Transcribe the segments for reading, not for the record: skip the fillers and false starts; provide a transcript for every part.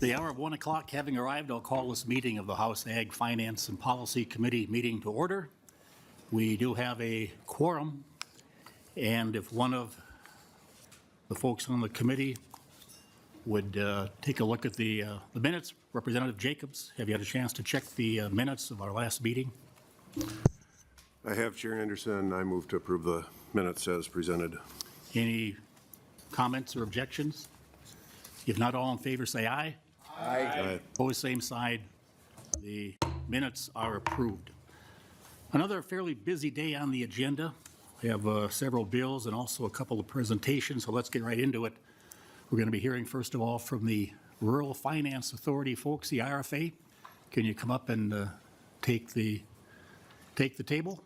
The hour of 1 o'clock having arrived, I'll call this meeting of the House Ag Finance and Policy Committee meeting to order. We do have a quorum, and if one of the folks on the committee would take a look at the minutes. Representative Jacobs, have you had a chance to check the minutes of our last meeting? I have, Chair Anderson. I move to approve the minutes as presented. Any comments or objections? If not, all in favor say aye. Aye. Opposed, same side. The minutes are approved. Another fairly busy day on the agenda. We have several bills and also a couple of presentations, so let's get right into it. We're going to be hearing first of all from the Rural Finance Authority folks, the RFA. Can you come up and take the table?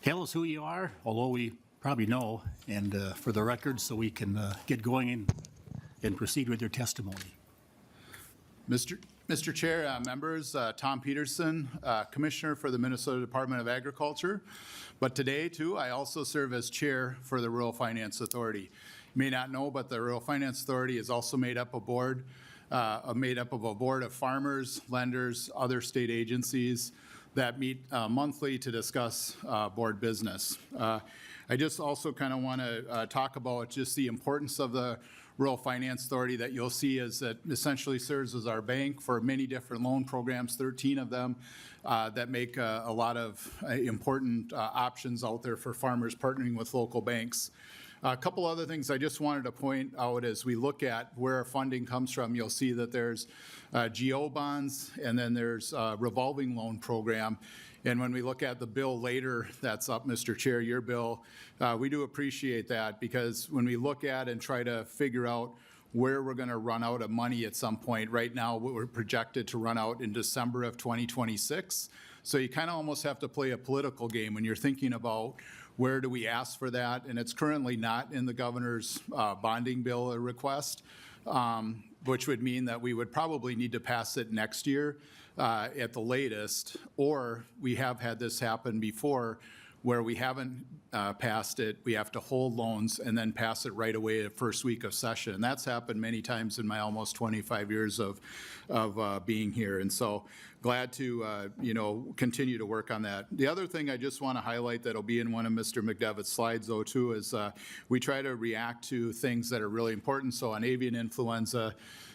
Tell us who you are, although we probably know, and for the record, so we can get going and proceed with your testimony. Mr. Chair, members, Tom Peterson, Commissioner for the Minnesota Department of Agriculture. But today, too, I also serve as Chair for the Rural Finance Authority. You may not know, but the Rural Finance Authority is also made up of a board of farmers, lenders, other state agencies that meet monthly to discuss board business. I just also kind of want to talk about just the importance of the Rural Finance Authority that you'll see is that essentially serves as our bank for many different loan programs, 13 of them that make a lot of important options out there for farmers partnering with local banks. A couple other things I just wanted to point out as we look at where our funding comes from. You'll see that there's GO bonds and then there's a revolving loan program. And when we look at the bill later, that's up, Mr. Chair, your bill, we do appreciate that because when we look at and try to figure out where we're going to run out of money at some point, right now we're projected to run out in December of 2026. So you kind of almost have to play a political game when you're thinking about where do we ask for that, and it's currently not in the governor's bonding bill or request, which would mean that we would probably need to pass it next year at the latest, or we have had this happen before where we haven't passed it, we have to hold loans and then pass it right away the first week of session. And that's happened many times in my almost 25 years of being here. And so glad to, continue to work on that. The other thing I just want to highlight that'll be in one of Mr. McDevitt's slides, though, too, is we try to react to things that are really important. So on avian influenza,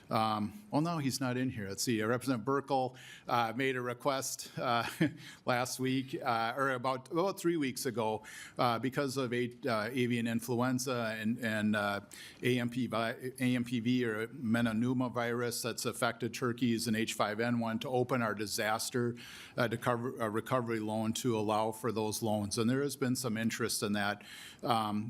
no, he's not in here. Let's see. Representative Burkle made a request last week, or about 3 weeks ago, because of avian influenza and AMPV or Menonuma virus that's affected turkeys and H5N1 to open our disaster recovery loan to allow for those loans. And there has been some interest in that.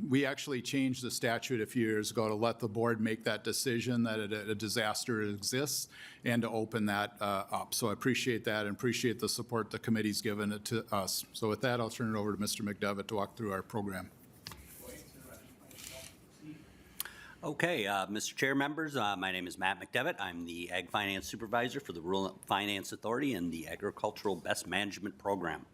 We actually changed the statute a few years ago to let the board make that decision that a disaster exists and to open that up. So I appreciate that and appreciate the support the committee's given it to us. So with that, I'll turn it over to Mr. McDevitt to walk through our program. Okay, Mr. Chair, members, my name is Matt McDevitt. I'm the Ag Finance Supervisor for the Rural Finance Authority and the Agricultural Best Management Program.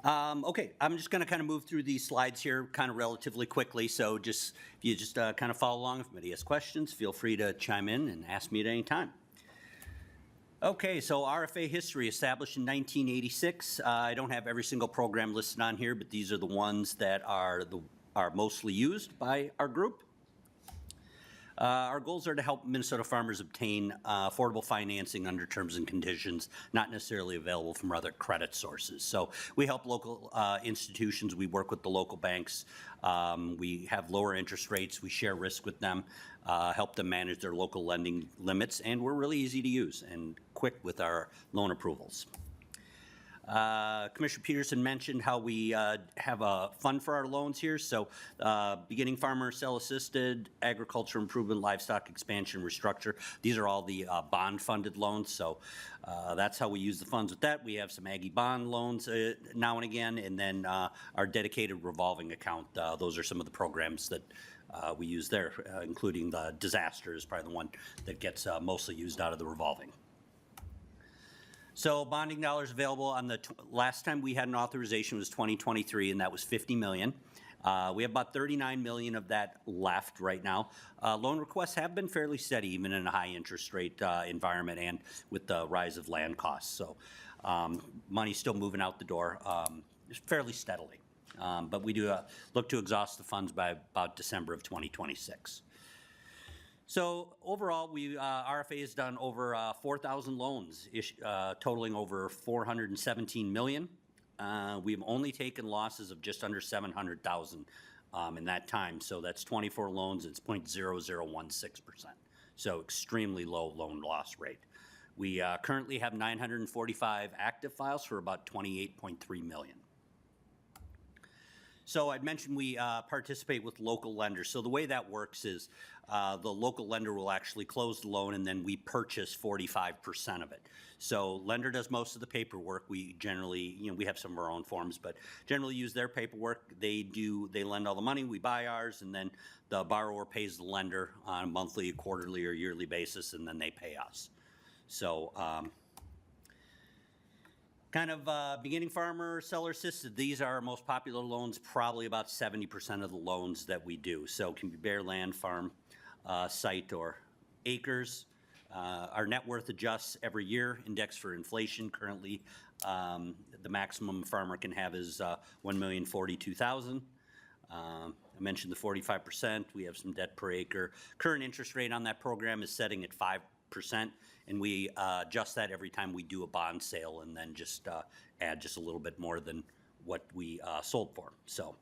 Okay, I'm just going to kind of move through these slides here kind of relatively quickly, so if you just kind of follow along. If anybody has questions, feel free to chime in and ask me at any time. Okay, so RFA history, established in 1986. I don't have every single program listed on here, but these are the ones that are mostly used by our group. Our goals are to help Minnesota farmers obtain affordable financing under terms and conditions not necessarily available from other credit sources. So we help local institutions. We work with the local banks. We have lower interest rates. We share risk with them, help them manage their local lending limits, and we're really easy to use and quick with our loan approvals. Commissioner Peterson mentioned how we have a fund for our loans here. So beginning farmer, cell-assisted, agriculture improvement, livestock expansion, restructure. These are all the bond-funded loans. So that's how we use the funds with that. We have some Aggie bond loans now and again, and then our dedicated revolving account. Those are some of the programs that we use there, including the disaster is probably the one that gets mostly used out of the revolving. So bonding dollars available on the, last time we had an authorization was 2023, and that was 50 million. We have about 39 million of that left right now. Loan requests have been fairly steady, even in a high interest rate environment and with the rise of land costs. So money's still moving out the door fairly steadily. But we do look to exhaust the funds by about December of 2026. So overall, RFA has done over 4,000 loans, totaling over 417 million. We've only taken losses of just under 700,000 in that time. So that's 24 loans. It's 0.0016%. So extremely low loan loss rate. We currently have 945 active files for about 28.3 million. So I'd mentioned we participate with local lenders. So the way that works is the local lender will actually close the loan, and then we purchase 45% of it. So lender does most of the paperwork. We generally, we have some of our own forms, but generally use their paperwork. They lend all the money, we buy ours, and then the borrower pays the lender on a monthly, quarterly, or yearly basis, and then they pay us. So kind of beginning farmer, seller assisted. These are our most popular loans, probably about 70% of the loans that we do. So it can be bare land, farm, site, or acres. Our net worth adjusts every year, indexed for inflation. Currently, the maximum a farmer can have is $1,042,000. I mentioned the 45%. We have some debt per acre. Current interest rate on that program is setting at 5%, and we adjust that every time we do a bond sale, and then just add just a little bit more than what we sold for. So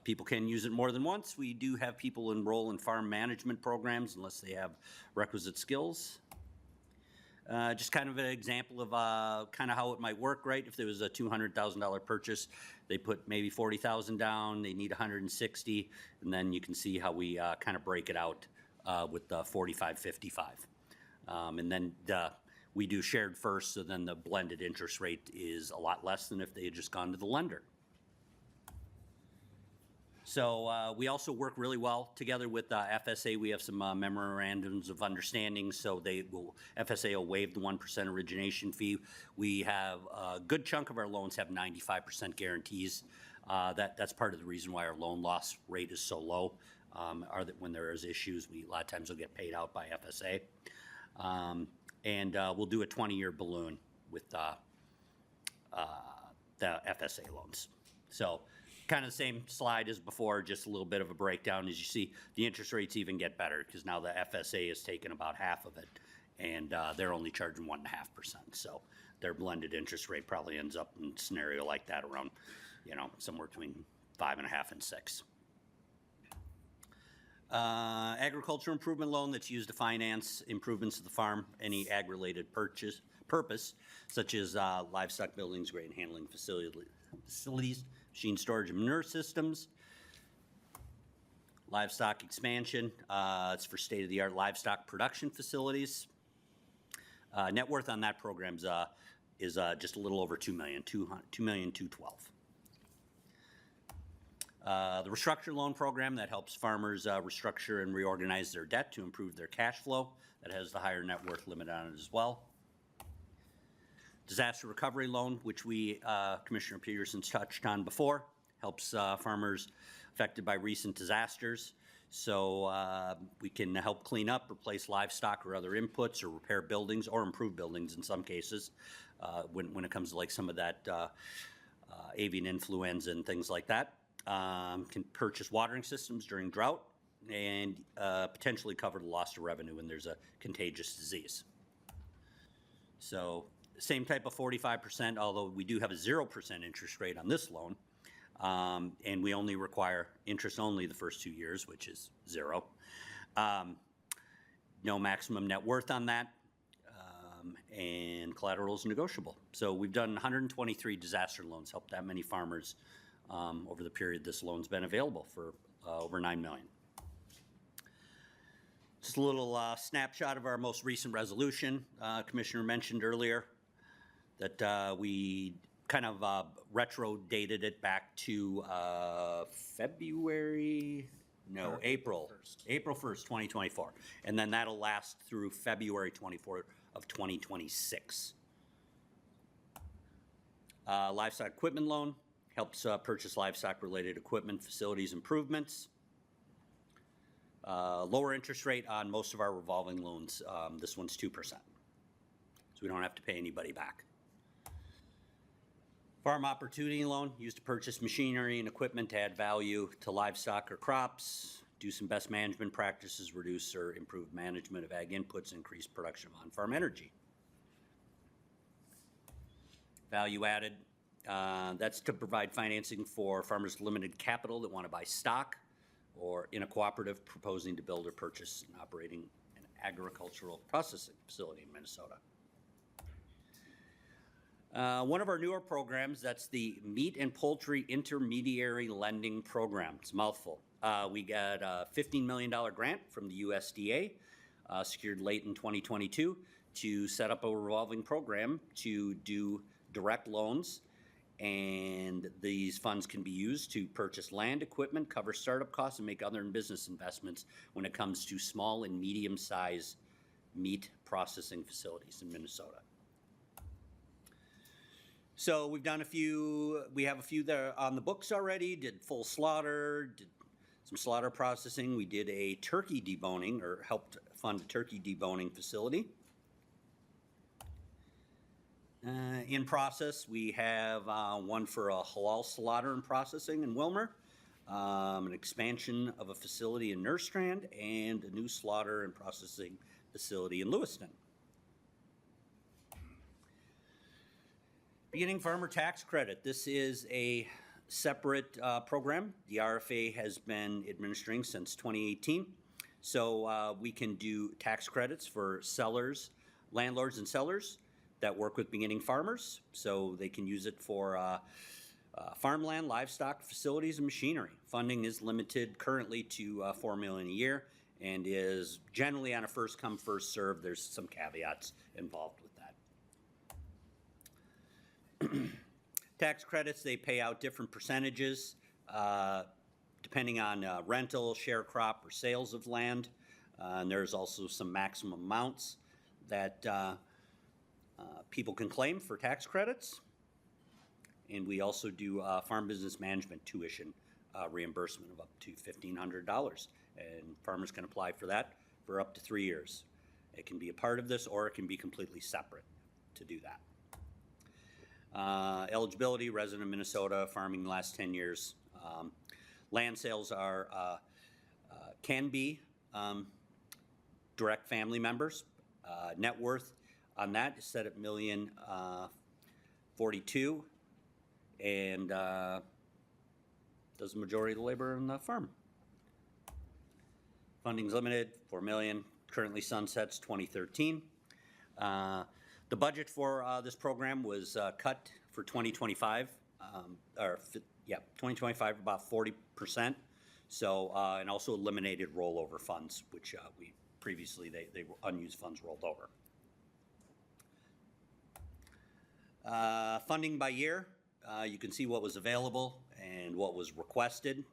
people can use it more than once. We do have people enroll in farm management programs unless they have requisite skills. Just kind of an example of kind of how it might work, right? If there was a $200,000 purchase, they put maybe 40,000 down, they need 160, and then you can see how we kind of break it out with the 45-55. And then we do shared first, so then the blended interest rate is a lot less than if they had just gone to the lender. So we also work really well together with FSA. We have some memorandums of understanding, so FSA will waive the 1% origination fee. We have a good chunk of our loans have 95% guarantees. That's part of the reason why our loan loss rate is so low. Are that when there is issues, a lot of times we'll get paid out by FSA. And we'll do a 20-year balloon with the FSA loans. So kind of the same slide as before, just a little bit of a breakdown. As you see, the interest rates even get better because now the FSA has taken about half of it, and they're only charging 1.5%. So their blended interest rate probably ends up in a scenario like that around, somewhere between 5.5 and 6. Agriculture improvement loan that's used to finance improvements to the farm, any ag-related purpose, such as livestock buildings, grain handling facilities, machine storage and manure systems, livestock expansion. It's for state-of-the-art livestock production facilities. Net worth on that program is just a little over $2 million, $2,212,000. The restructure loan program that helps farmers restructure and reorganize their debt to improve their cash flow. That has the higher net worth limit on it as well. Disaster recovery loan, which Commissioner Peterson touched on before, helps farmers affected by recent disasters. So we can help clean up, replace livestock or other inputs, or repair buildings, or improve buildings in some cases when it comes to like some of that avian influenza and things like that. Can purchase watering systems during drought and potentially cover the loss of revenue when there's a contagious disease. So same type of 45%, although we do have a 0% interest rate on this loan, and we only require interest only the first 2 years, which is 0. No maximum net worth on that, and collateral is negotiable. So we've done 123 disaster loans, helped that many farmers over the period this loan's been available for over $9 million. Just a little snapshot of our most recent resolution. Commissioner mentioned earlier that we kind of retro dated it back to April 1st, 2024. And then that'll last through February 24th of 2026. Livestock equipment loan helps purchase livestock-related equipment, facilities improvements. Lower interest rate on most of our revolving loans. This one's 2%. So we don't have to pay anybody back. Farm opportunity loan used to purchase machinery and equipment to add value to livestock or crops, do some best management practices, reduce or improve management of ag inputs, increase production of on-farm energy. Value added, that's to provide financing for farmers with limited capital that want to buy stock, or in a cooperative proposing to build or purchase and operating an agricultural processing facility in Minnesota. One of our newer programs, that's the Meat and Poultry Intermediary Lending Program. It's a mouthful. We got a $15 million grant from the USDA, secured late in 2022, to set up a revolving program to do direct loans, and these funds can be used to purchase land, equipment, cover startup costs, and make other business investments when it comes to small and medium-sized meat processing facilities in Minnesota. So we've done we have a few that are on the books already, did full slaughter, did some slaughter processing. We did a turkey deboning, or helped fund a turkey deboning facility. In process, we have one for a halal slaughter and processing in Wilmer, an expansion of a facility in Nerstrand, and a new slaughter and processing facility in Lewiston. Beginning farmer tax credit. This is a separate program the RFA has been administering since 2018. So we can do tax credits for sellers, landlords and sellers that work with beginning farmers. So they can use it for farmland, livestock, facilities, and machinery. Funding is limited currently to $4 million a year and is generally on a first come, first served. There's some caveats involved with that. Tax credits, they pay out different percentages depending on rental, share crop, or sales of land. And there's also some maximum amounts that people can claim for tax credits. And we also do farm business management tuition reimbursement of up to $1,500. And farmers can apply for that for up to 3 years. It can be a part of this, or it can be completely separate to do that. Eligibility, resident of Minnesota, farming the last 10 years. Land sales are can be direct family members. Net worth on that is set at $1,042,000, and does the majority of the labor on the farm. Funding's limited, $4 million. Currently sunsets 2013. The budget for this program was cut for 2025, 2025 about 40%. So, and also eliminated rollover funds, which we previously, they were unused funds rolled over. Funding by year, you can see what was available and what was requested.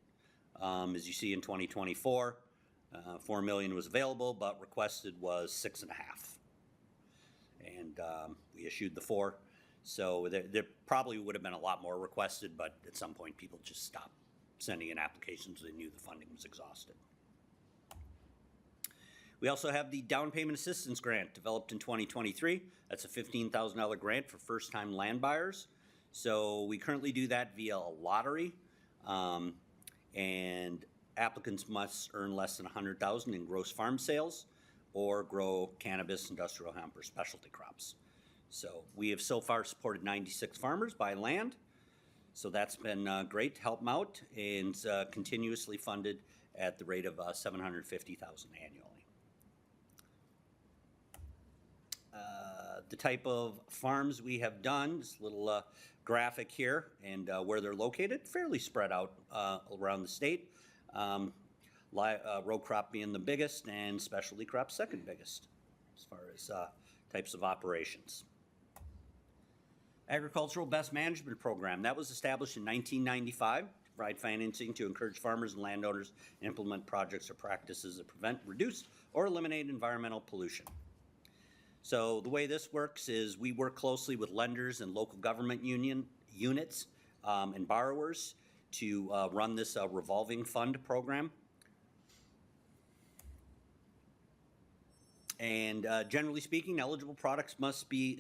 As you see in 2024, $4 million was available, but requested was $6.5 million. And we issued the 4. So there probably would have been a lot more requested, but at some point people just stopped sending in applications. They knew the funding was exhausted. We also have the down payment assistance grant developed in 2023. That's a $15,000 grant for first-time land buyers. So we currently do that via a lottery, and applicants must earn less than $100,000 in gross farm sales or grow cannabis, industrial hemp, or specialty crops. So we have so far supported 96 farmers buy land. So that's been great to help them out, and continuously funded at the rate of $750,000 annually. The type of farms we have done, this little graphic here, and where they're located, fairly spread out around the state. Row crop being the biggest, and specialty crop second biggest as far as types of operations. Agricultural Best Management Program, that was established in 1995 to provide financing to encourage farmers and landowners to implement projects or practices that prevent, reduce, or eliminate environmental pollution. So the way this works is we work closely with lenders and local government units and borrowers to run this revolving fund program. And generally speaking, eligible products must be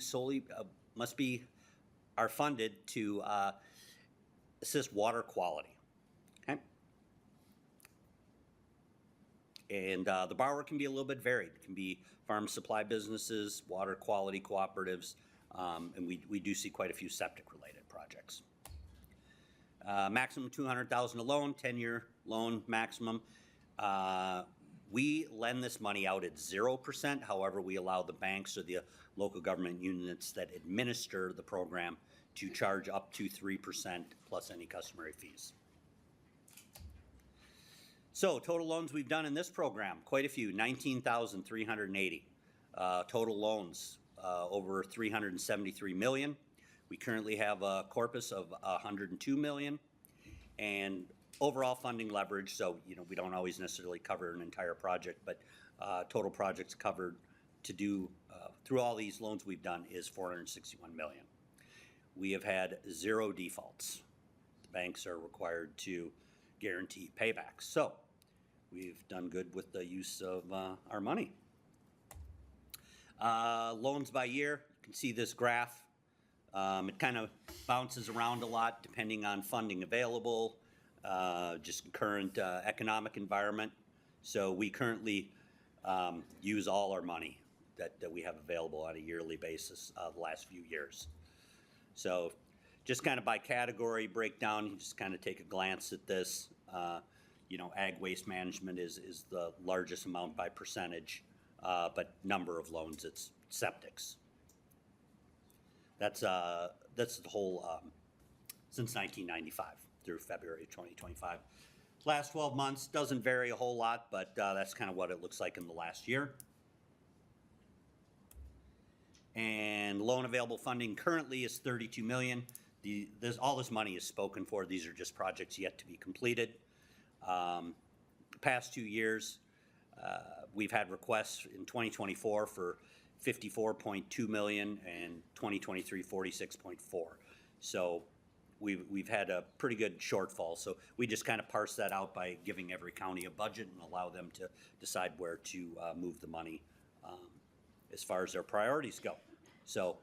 are funded to assist water quality. Okay. And the borrower can be a little bit varied. It can be farm supply businesses, water quality cooperatives, and we do see quite a few septic-related projects. Maximum $200,000 a loan, 10-year loan maximum. We lend this money out at 0%. However, we allow the banks or the local government units that administer the program to charge up to 3% plus any customary fees. So total loans we've done in this program, quite a few, 19,380. Total loans, over 373 million. We currently have a corpus of 102 million. And overall funding leverage, so we don't always necessarily cover an entire project, but total projects covered to do through all these loans we've done is 461 million. We have had 0 defaults. The banks are required to guarantee paybacks. So we've done good with the use of our money. Loans by year, you can see this graph. It kind of bounces around a lot depending on funding available, just current economic environment. So we currently use all our money that we have available on a yearly basis the last few years. So just kind of by category breakdown, you just kind of take a glance at this. Ag waste management is the largest amount by percentage, but number of loans, it's septics. That's the whole since 1995 through February 2025. Last 12 months doesn't vary a whole lot, but that's kind of what it looks like in the last year. And loan available funding currently is 32 million. All this money is spoken for. These are just projects yet to be completed. The past 2 years, we've had requests in 2024 for 54.2 million and 2023 46.4. So we've had a pretty good shortfall. So we just kind of parse that out by giving every county a budget and allow them to decide where to move the money as far as their priorities go. So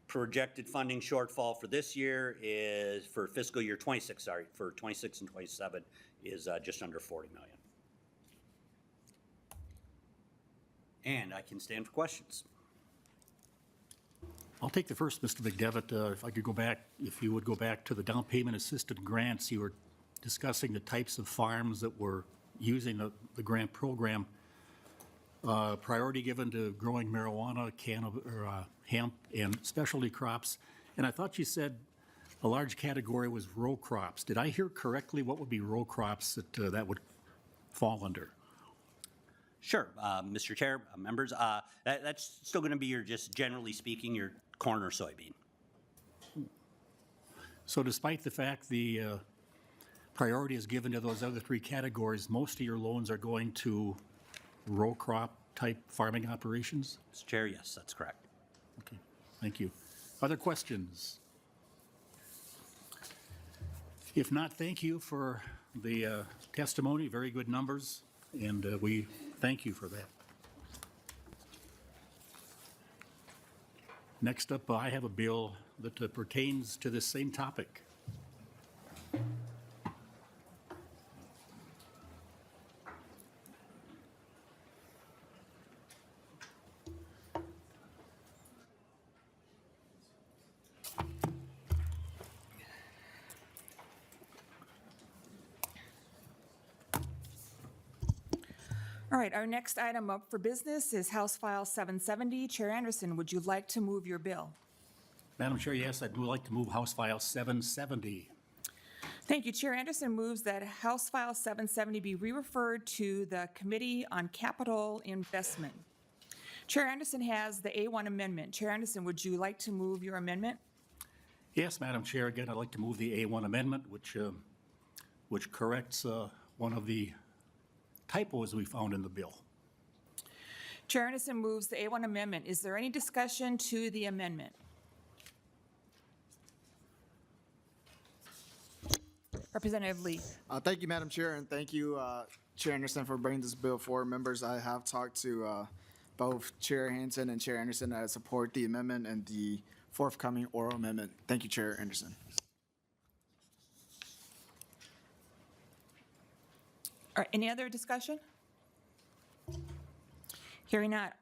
projected funding shortfall for this year is for fiscal year 26, for 26 and 27 is just under 40 million. And I can stand for questions. I'll take the first, Mr. McDevitt. If you would go back to the down payment assisted grants, you were discussing the types of farms that were using the grant program. Priority given to growing marijuana, hemp, and specialty crops. And I thought you said a large category was row crops. Did I hear correctly? What would be row crops that would fall under? Sure, Mr. Chair, members. That's still going to be just generally speaking, your corn or soybean. So despite the fact the priority is given to those other 3 categories, most of your loans are going to row crop type farming operations? Mr. Chair, yes, that's correct. Okay, thank you. Other questions? If not, thank you for the testimony, very good numbers, and we thank you for that. Next up, I have a bill that pertains to this same topic. All right, our next item up for business is House File 770. Chair Anderson, would you like to move your bill? Madam Chair, yes, I'd like to move House File 770. Thank you. Chair Anderson moves that House File 770 be re-referred to the Committee on Capital Investment. Chair Anderson has the A1 amendment. Chair Anderson, would you like to move your amendment? Yes, Madam Chair, again, I'd like to move the A1 amendment, which corrects one of the typos we found in the bill. Chair Anderson moves the A1 amendment. Is there any discussion to the amendment? Representative Lee. Thank you, Madam Chair, and thank you, Chair Anderson, for bringing this bill forward. Members, I have talked to both Chair Hansen and Chair Anderson that support the amendment and the forthcoming oral amendment. Thank you, Chair Anderson. All right, any other discussion? Hearing not,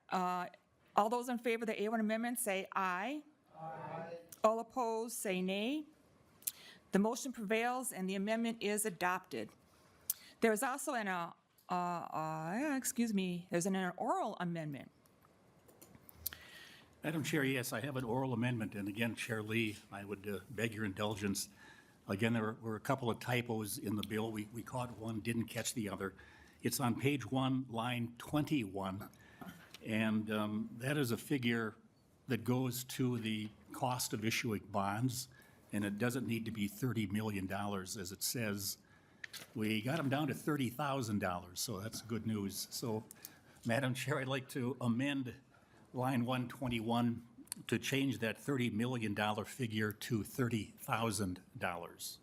all those in favor of the A1 amendment say aye. Aye. All opposed say nay. The motion prevails and the amendment is adopted. There is also there's an oral amendment. Madam Chair, yes, I have an oral amendment, and again, Chair Lee, I would beg your indulgence. Again, there were a couple of typos in the bill. We caught one, didn't catch the other. It's on page 1, line 21, and that is a figure that goes to the cost of issuing bonds, and it doesn't need to be $30 million, as it says. We got them down to $30,000, so that's good news. So, Madam Chair, I'd like to amend line 121 to change that $30 million figure to $30,000.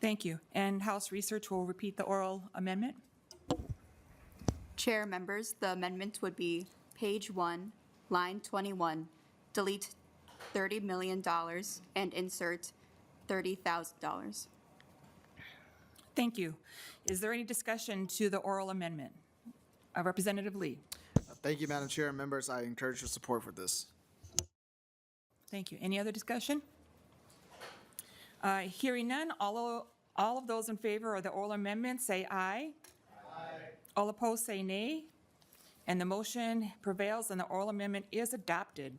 Thank you. And House Research will repeat the oral amendment. Chair, members, the amendment would be page 1, line 21, delete $30 million and insert $30,000. Thank you. Is there any discussion to the oral amendment? Representative Lee. Thank you, Madam Chair, and members. I encourage your support for this. Thank you. Any other discussion? Hearing none, all of those in favor of the oral amendment say aye. Aye. All opposed say nay. And the motion prevails and the oral amendment is adopted.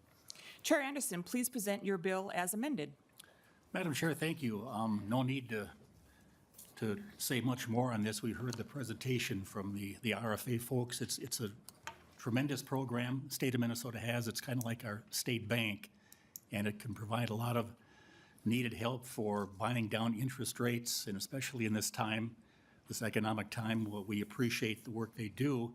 Chair Anderson, please present your bill as amended. Madam Chair, thank you. No need to say much more on this. We heard the presentation from the RFA folks. It's a tremendous program state of Minnesota has. It's kind of like our state bank, and it can provide a lot of needed help for buying down interest rates, and especially in this time, this economic time, we appreciate the work they do,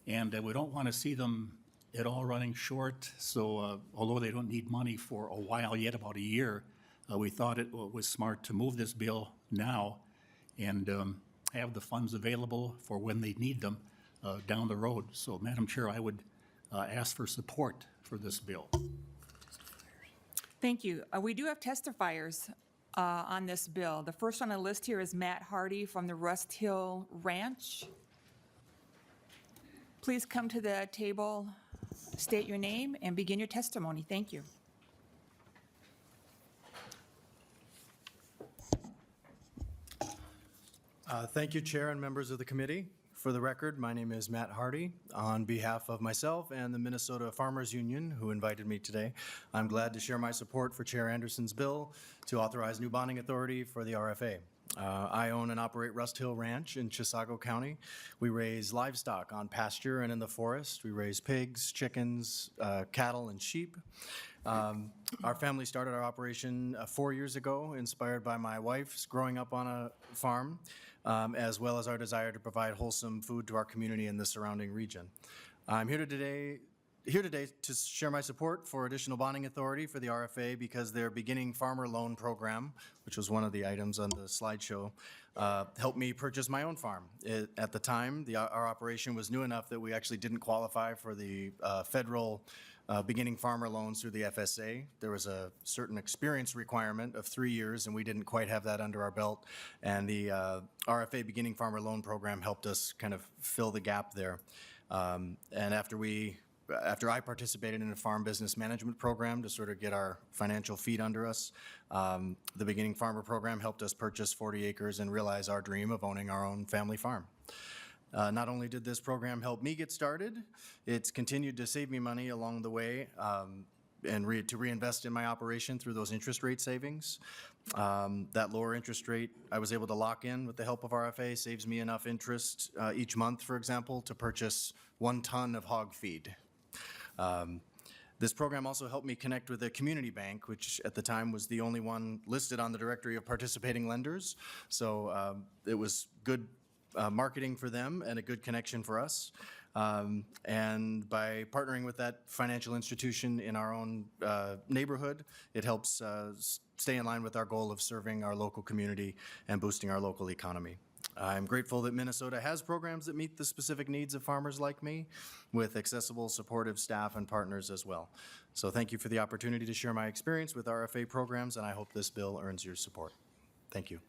and we don't want to see them at all running short. So although they don't need money for a while yet, about a year, we thought it was smart to move this bill now and have the funds available for when they need them down the road. So, Madam Chair, I would ask for support for this bill. Thank you. We do have testifiers on this bill. The first on the list here is Matt Hardy from the Rust Hill Ranch. Please come to the table, state your name, and begin your testimony. Thank you. Thank you, Chair and members of the committee. For the record, my name is Matt Hardy. On behalf of myself and the Minnesota Farmers Union, who invited me today, I'm glad to share my support for Chair Anderson's bill to authorize new bonding authority for the RFA. I own and operate Rust Hill Ranch in Chisago County. We raise livestock on pasture and in the forest. We raise pigs, chickens, cattle, and sheep. Our family started our operation 4 years ago, inspired by my wife's growing up on a farm, as well as our desire to provide wholesome food to our community in the surrounding region. I'm here today to share my support for additional bonding authority for the RFA because their beginning farmer loan program, which was one of the items on the slideshow, helped me purchase my own farm. At the time, our operation was new enough that we actually didn't qualify for the federal beginning farmer loans through the FSA. There was a certain experience requirement of 3 years, and we didn't quite have that under our belt. And the RFA beginning farmer loan program helped us kind of fill the gap there. And after I participated in a farm business management program to sort of get our financial feet under us, the beginning farmer program helped us purchase 40 acres and realize our dream of owning our own family farm. Not only did this program help me get started, it's continued to save me money along the way and to reinvest in my operation through those interest rate savings. That lower interest rate I was able to lock in with the help of RFA saves me enough interest each month, for example, to purchase 1 ton of hog feed. This program also helped me connect with a community bank, which at the time was the only one listed on the directory of participating lenders. So it was good marketing for them and a good connection for us. And by partnering with that financial institution in our own neighborhood, it helps stay in line with our goal of serving our local community and boosting our local economy. I'm grateful that Minnesota has programs that meet the specific needs of farmers like me, with accessible, supportive staff and partners as well. So thank you for the opportunity to share my experience with RFA programs, and I hope this bill earns your support. Thank you.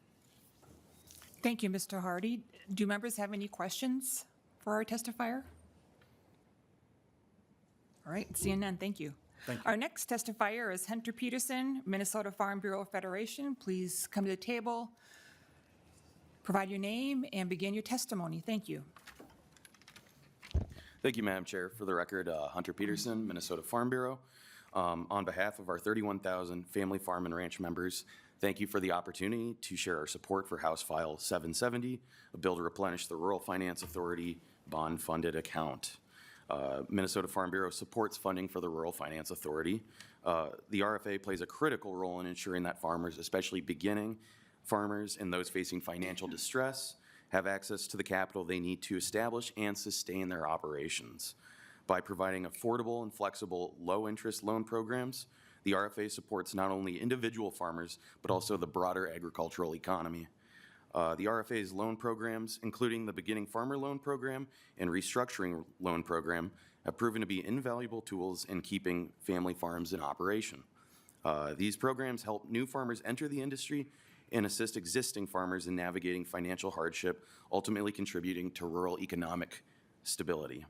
Thank you, Mr. Hardy. Do members have any questions for our testifier? All right, seeing none, thank you. Thank you. Our next testifier is Hunter Peterson, Minnesota Farm Bureau Federation. Please come to the table, provide your name, and begin your testimony. Thank you. Thank you, Madam Chair. For the record, Hunter Peterson, Minnesota Farm Bureau. On behalf of our 31,000 family farm and ranch members, thank you for the opportunity to share our support for House File 770, a bill to replenish the Rural Finance Authority bond-funded account. Minnesota Farm Bureau supports funding for the Rural Finance Authority. The RFA plays a critical role in ensuring that farmers, especially beginning farmers and those facing financial distress, have access to the capital they need to establish and sustain their operations. By providing affordable and flexible low-interest loan programs, the RFA supports not only individual farmers, but also the broader agricultural economy. The RFA's loan programs, including the Beginning Farmer Loan Program and Restructuring Loan Program, have proven to be invaluable tools in keeping family farms in operation. These programs help new farmers enter the industry and assist existing farmers in navigating financial hardship, ultimately contributing to rural economic stability.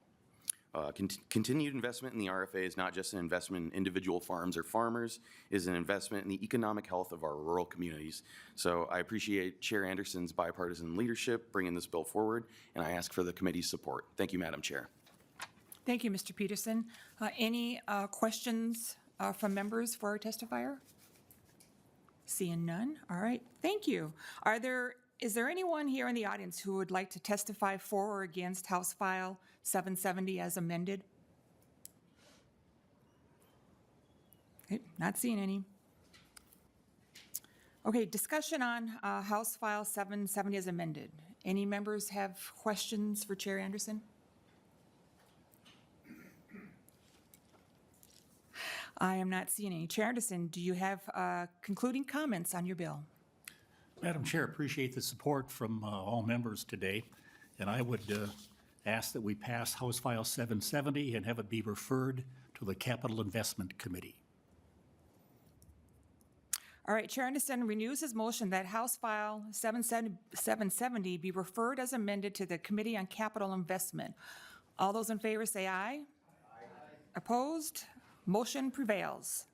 Continued investment in the RFA is not just an investment in individual farms or farmers, it is an investment in the economic health of our rural communities. So I appreciate Chair Anderson's bipartisan leadership bringing this bill forward, and I ask for the committee's support. Thank you, Madam Chair. Thank you, Mr. Peterson. Any questions from members for our testifier? Seeing none. All right, thank you. Is there anyone here in the audience who would like to testify for or against House File 770 as amended? Okay, not seeing any. Okay, discussion on House File 770 as amended. Any members have questions for Chair Anderson? I am not seeing any. Chair Anderson, do you have concluding comments on your bill? Madam Chair, appreciate the support from all members today, and I would ask that we pass House File 770 and have it be referred to the Capital Investment Committee. All right, Chair Anderson renews his motion that House File 770 be referred as amended to the Committee on Capital Investment. All those in favor say aye. Aye. Opposed? Motion prevails.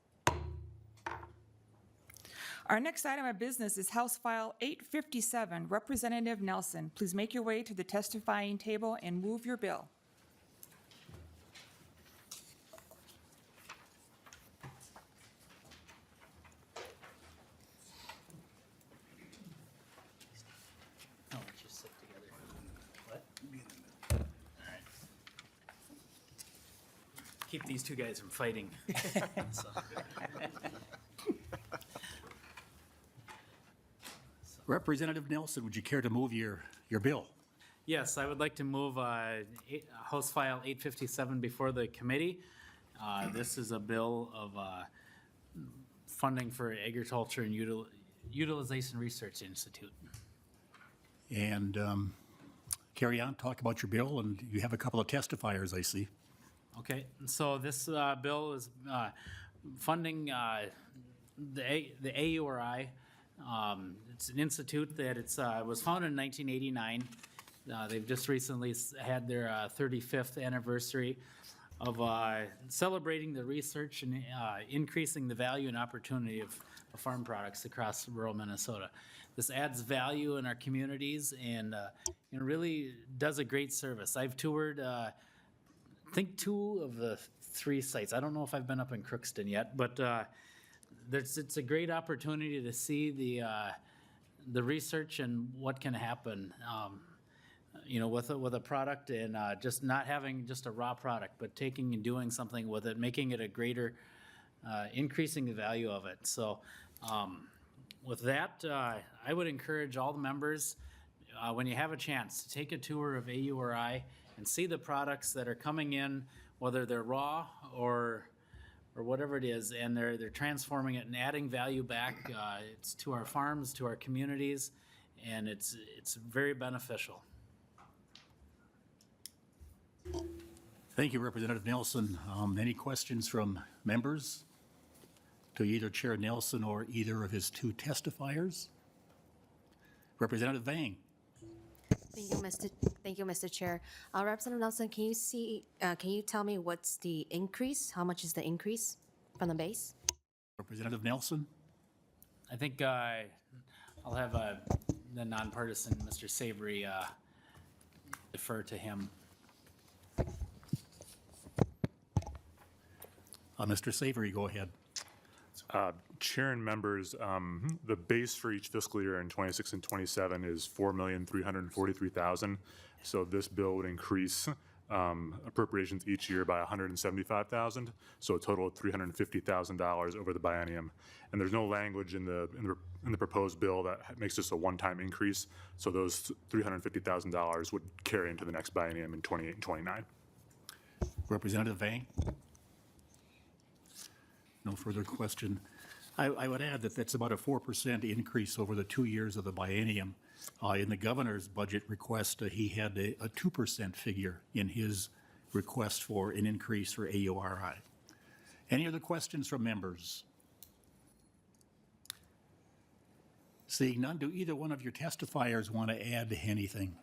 Our next item of business is House File 857. Representative Nelson, please make your way to the testifying table and move your bill. Let's just sit together. What? All right. Keep these two guys from fighting. So. Representative Nelson, would you care to move your bill? Yes, I would like to move House File 857 before the committee. This is a bill of funding for Agriculture and Utilization Research Institute. And carry on, talk about your bill, and you have a couple of testifiers, I see. Okay, so this bill is funding the AURI. It's an institute that was founded in 1989. They've just recently had their 35th anniversary of celebrating the research and increasing the value and opportunity of farm products across rural Minnesota. This adds value in our communities and really does a great service. I've toured, I think, 2 of the 3 sites. I don't know if I've been up in Crookston yet, but it's a great opportunity to see the research and what can happen, with a product and just not having just a raw product, but taking and doing something with it, making it a greater, increasing the value of it. So with that, I would encourage all the members, when you have a chance, to take a tour of AURI and see the products that are coming in, whether they're raw or whatever it is, and they're transforming it and adding value back. It's to our farms, to our communities, and it's very beneficial. Thank you, Representative Nelson. Any questions from members to either Chair Nelson or either of his two testifiers? Representative Vang. Thank you, Mr. Chair. Representative Nelson, can you tell me what's the increase? How much is the increase from the base? Representative Nelson. I think I'll have the nonpartisan Mr. Savory defer to him. Mr. Savory, go ahead. Chair and members, the base for each fiscal year in 26 and 27 is $4,343,000. So this bill would increase appropriations each year by $175,000, so a total of $350,000 over the biennium. And there's no language in the proposed bill that makes this a one-time increase. So those $350,000 would carry into the next biennium in 28 and 29. Representative Vang. No further question. I would add that that's about a 4% increase over the 2 years of the biennium. In the governor's budget request, he had a 2% figure in his request for an increase for AURI. Any other questions from members? Seeing none, do either one of your testifiers want to add anything?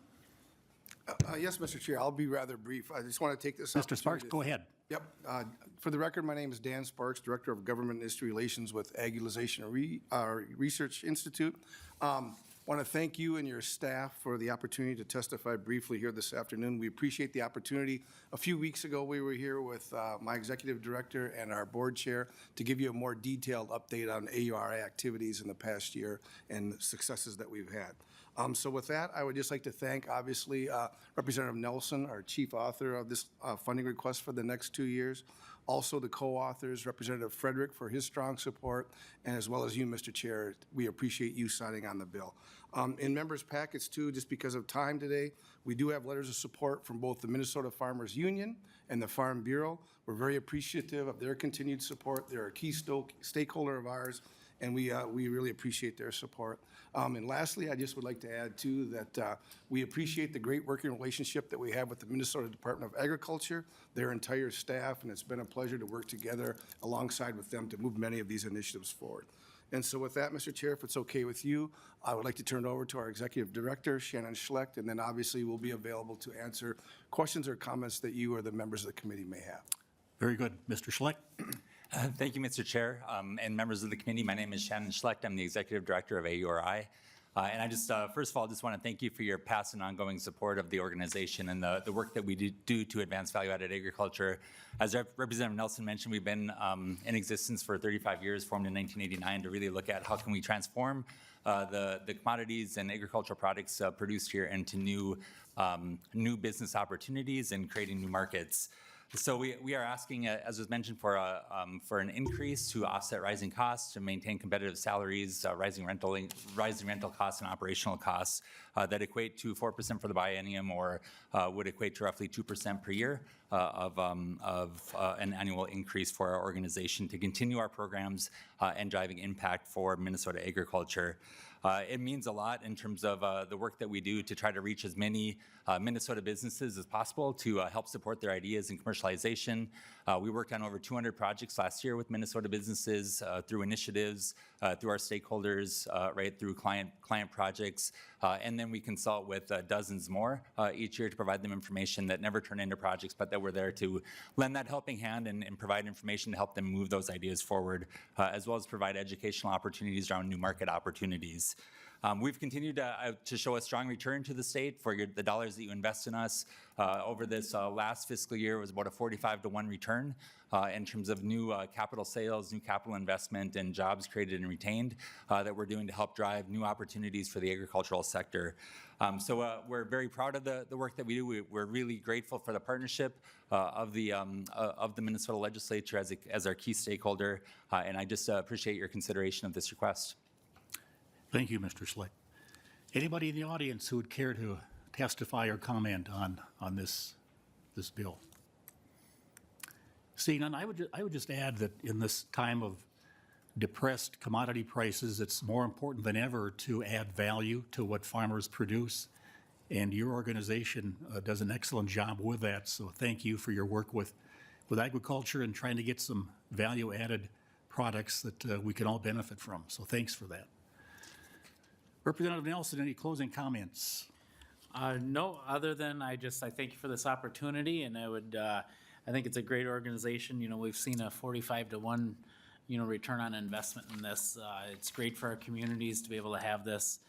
Yes, Mr. Chair, I'll be rather brief. I just want to take this Mr. Sparks, go ahead. Yep. For the record, my name is Dan Sparks, Director of Government Industry Relations with Ag Utilization Research Institute. Want to thank you and your staff for the opportunity to testify briefly here this afternoon. We appreciate the opportunity. A few weeks ago, we were here with my Executive Director and our Board Chair to give you a more detailed update on AURI activities in the past year and the successes that we've had. So with that, I would just like to thank, obviously, Representative Nelson, our chief author of this funding request for the next 2 years. Also the co-authors, Representative Frederick, for his strong support, and as well as you, Mr. Chair. We appreciate you signing on the bill. In members' packets, too, just because of time today, we do have letters of support from both the Minnesota Farmers Union and the Farm Bureau. We're very appreciative of their continued support. They're a key stakeholder of ours, and we really appreciate their support. And lastly, I just would like to add, too, that we appreciate the great working relationship that we have with the Minnesota Department of Agriculture, their entire staff, and it's been a pleasure to work together alongside with them to move many of these initiatives forward. And so with that, Mr. Chair, if it's okay with you, I would like to turn it over to our Executive Director, Shannon Schlecht, and then obviously we'll be available to answer questions or comments that you or the members of the committee may have. Very good. Mr. Schlecht. Thank you, Mr. Chair, and members of the committee. My name is Shannon Schlecht. I'm the Executive Director of AURI. And I just, first of all, just want to thank you for your past and ongoing support of the organization and the work that we do to advance value-added agriculture. As Representative Nelson mentioned, we've been in existence for 35 years, formed in 1989, to really look at how can we transform the commodities and agricultural products produced here into new business opportunities and creating new markets. So we are asking, as was mentioned, for an increase to offset rising costs, to maintain competitive salaries, rising rental costs and operational costs that equate to 4% for the biennium, or would equate to roughly 2% per year of an annual increase for our organization to continue our programs and driving impact for Minnesota agriculture. It means a lot in terms of the work that we do to try to reach as many Minnesota businesses as possible to help support their ideas in commercialization. We worked on over 200 projects last year with Minnesota businesses through initiatives, through our stakeholders, right through client projects, and then we consult with dozens more each year to provide them information that never turn into projects, but that we're there to lend that helping hand and provide information to help them move those ideas forward, as well as provide educational opportunities around new market opportunities. We've continued to show a strong return to the state for the dollars that you invest in us. Over this last fiscal year, it was about a 45-to-1 return in terms of new capital sales, new capital investment, and jobs created and retained that we're doing to help drive new opportunities for the agricultural sector. So we're very proud of the work that we do. We're really grateful for the partnership of the Minnesota legislature as our key stakeholder, and I just appreciate your consideration of this request. Thank you, Mr. Schlecht. Anybody in the audience who would care to testify or comment on this this bill? Seeing none, I would just add that in this time of depressed commodity prices, it's more important than ever to add value to what farmers produce. And your organization does an excellent job with that. So thank you for your work with agriculture and trying to get some value-added products that we can all benefit from. So thanks for that. Representative Nelson, any closing comments? No, other than I thank you for this opportunity, and I think it's a great organization. You know, we've seen a 45 to 1, return on investment in this. It's great for our communities to be able to have this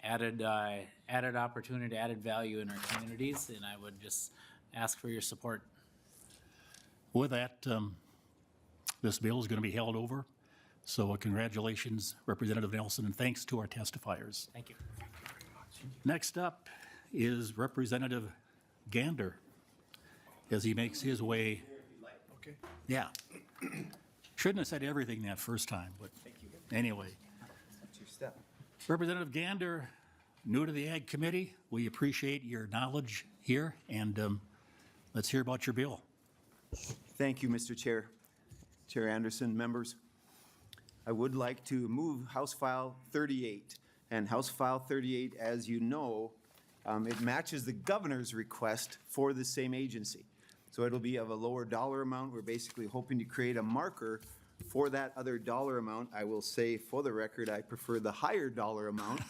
added opportunity, added value in our communities, and I would just ask for your support. With that, this bill is going to be held over. So congratulations, Representative Nelson, and thanks to our testifiers. Thank you. Next up is Representative Gander as he makes his way. Okay. Yeah. Shouldn't have said everything that first time, but anyway. That's your step. Representative Gander, new to the Ag Committee. We appreciate your knowledge here, and let's hear about your bill. Thank you, Mr. Chair. Chair Anderson, members. I would like to move House File 38. And House File 38, as you know, it matches the governor's request for the same agency. So it'll be of a lower dollar amount. We're basically hoping to create a marker for that other dollar amount. I will say, for the record, I prefer the higher dollar amount.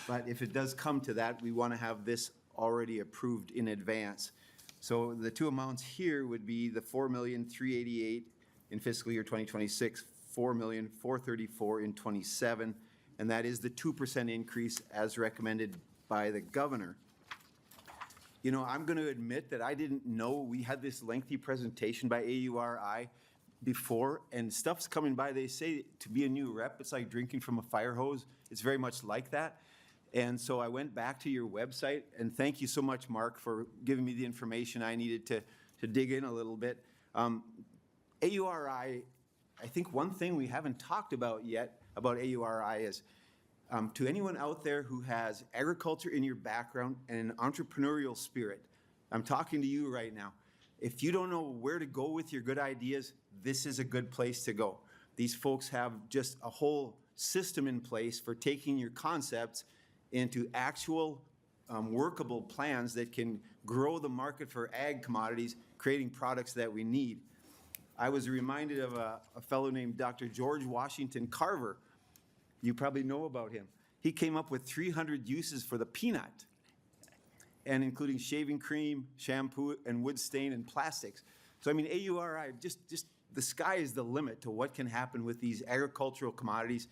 But if it does come to that, we want to have this already approved in advance. So the two amounts here would be the $4,388,000 in fiscal year 2026, $4,434,000 in 27, and that is the 2% increase as recommended by the governor. You know, I'm going to admit that I didn't know we had this lengthy presentation by AURI before, and stuff's coming by. They say to be a new rep, it's like drinking from a fire hose. It's very much like that. And so I went back to your website, and thank you so much, Mark, for giving me the information I needed to dig in a little bit. AURI, I think one thing we haven't talked about yet about AURI is to anyone out there who has agriculture in your background and an entrepreneurial spirit, I'm talking to you right now. If you don't know where to go with your good ideas, this is a good place to go. These folks have just a whole system in place for taking your concepts into actual workable plans that can grow the market for ag commodities, creating products that we need. I was reminded of a fellow named Dr. George Washington Carver. You probably know about him. He came up with 300 uses for the peanut, and including shaving cream, shampoo, and wood stain and plastics. So I mean, AURI, just the sky is the limit to what can happen with these agricultural commodities.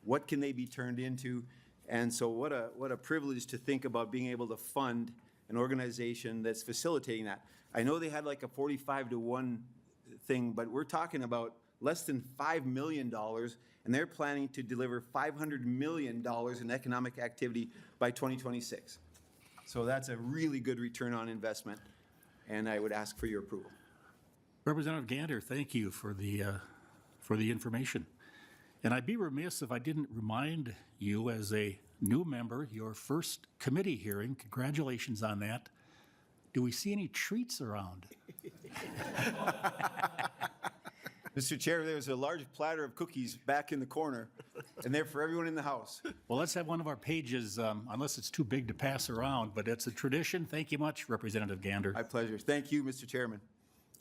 What can they be turned into? And so what a privilege to think about being able to fund an organization that's facilitating that. I know they had like a 45 to 1 thing, but we're talking about less than $5 million, and they're planning to deliver $500 million in economic activity by 2026. So that's a really good return on investment, and I would ask for your approval. Representative Gander, thank you for the information. And I'd be remiss if I didn't remind you as a new member, your first committee hearing, congratulations on that. Do we see any treats around? Mr. Chair, there's a large platter of cookies back in the corner, and they're for everyone in the house. Well, let's have one of our pages, unless it's too big to pass around, but it's a tradition. Thank you much, Representative Gander. My pleasure. Thank you, Mr. Chairman.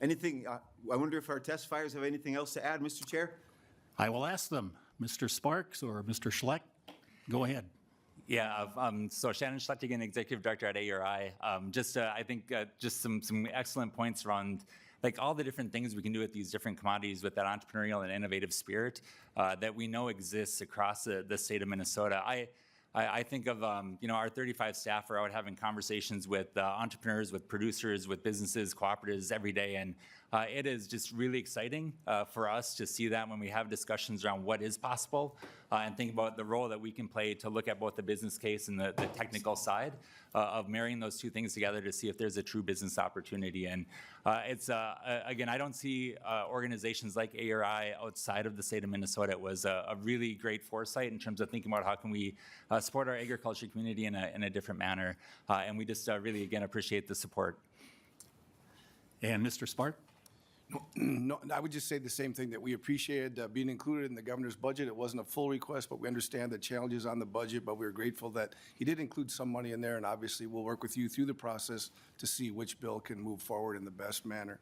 Anything, I wonder if our testifiers have anything else to add, Mr. Chair? I will ask them. Mr. Sparks or Mr. Schleck, go ahead. Yeah, so Shannon Schlecht again, Executive Director at AURI. I think just some excellent points around like all the different things we can do with these different commodities with that entrepreneurial and innovative spirit that we know exists across the state of Minnesota. I think of, our 35 staff are out having conversations with entrepreneurs, with producers, with businesses, cooperatives every day. And it is just really exciting for us to see that when we have discussions around what is possible and think about the role that we can play to look at both the business case and the technical side of marrying those two things together to see if there's a true business opportunity. And it's, again, I don't see organizations like AURI outside of the state of Minnesota. It was a really great foresight in terms of thinking about how can we support our agriculture community in a different manner. And we just really, again, appreciate the support. And Mr. Spark? No, I would just say the same thing, that we appreciated being included in the governor's budget. It wasn't a full request, but we understand the challenges on the budget, but we're grateful that he did include some money in there, and obviously we'll work with you through the process to see which bill can move forward in the best manner.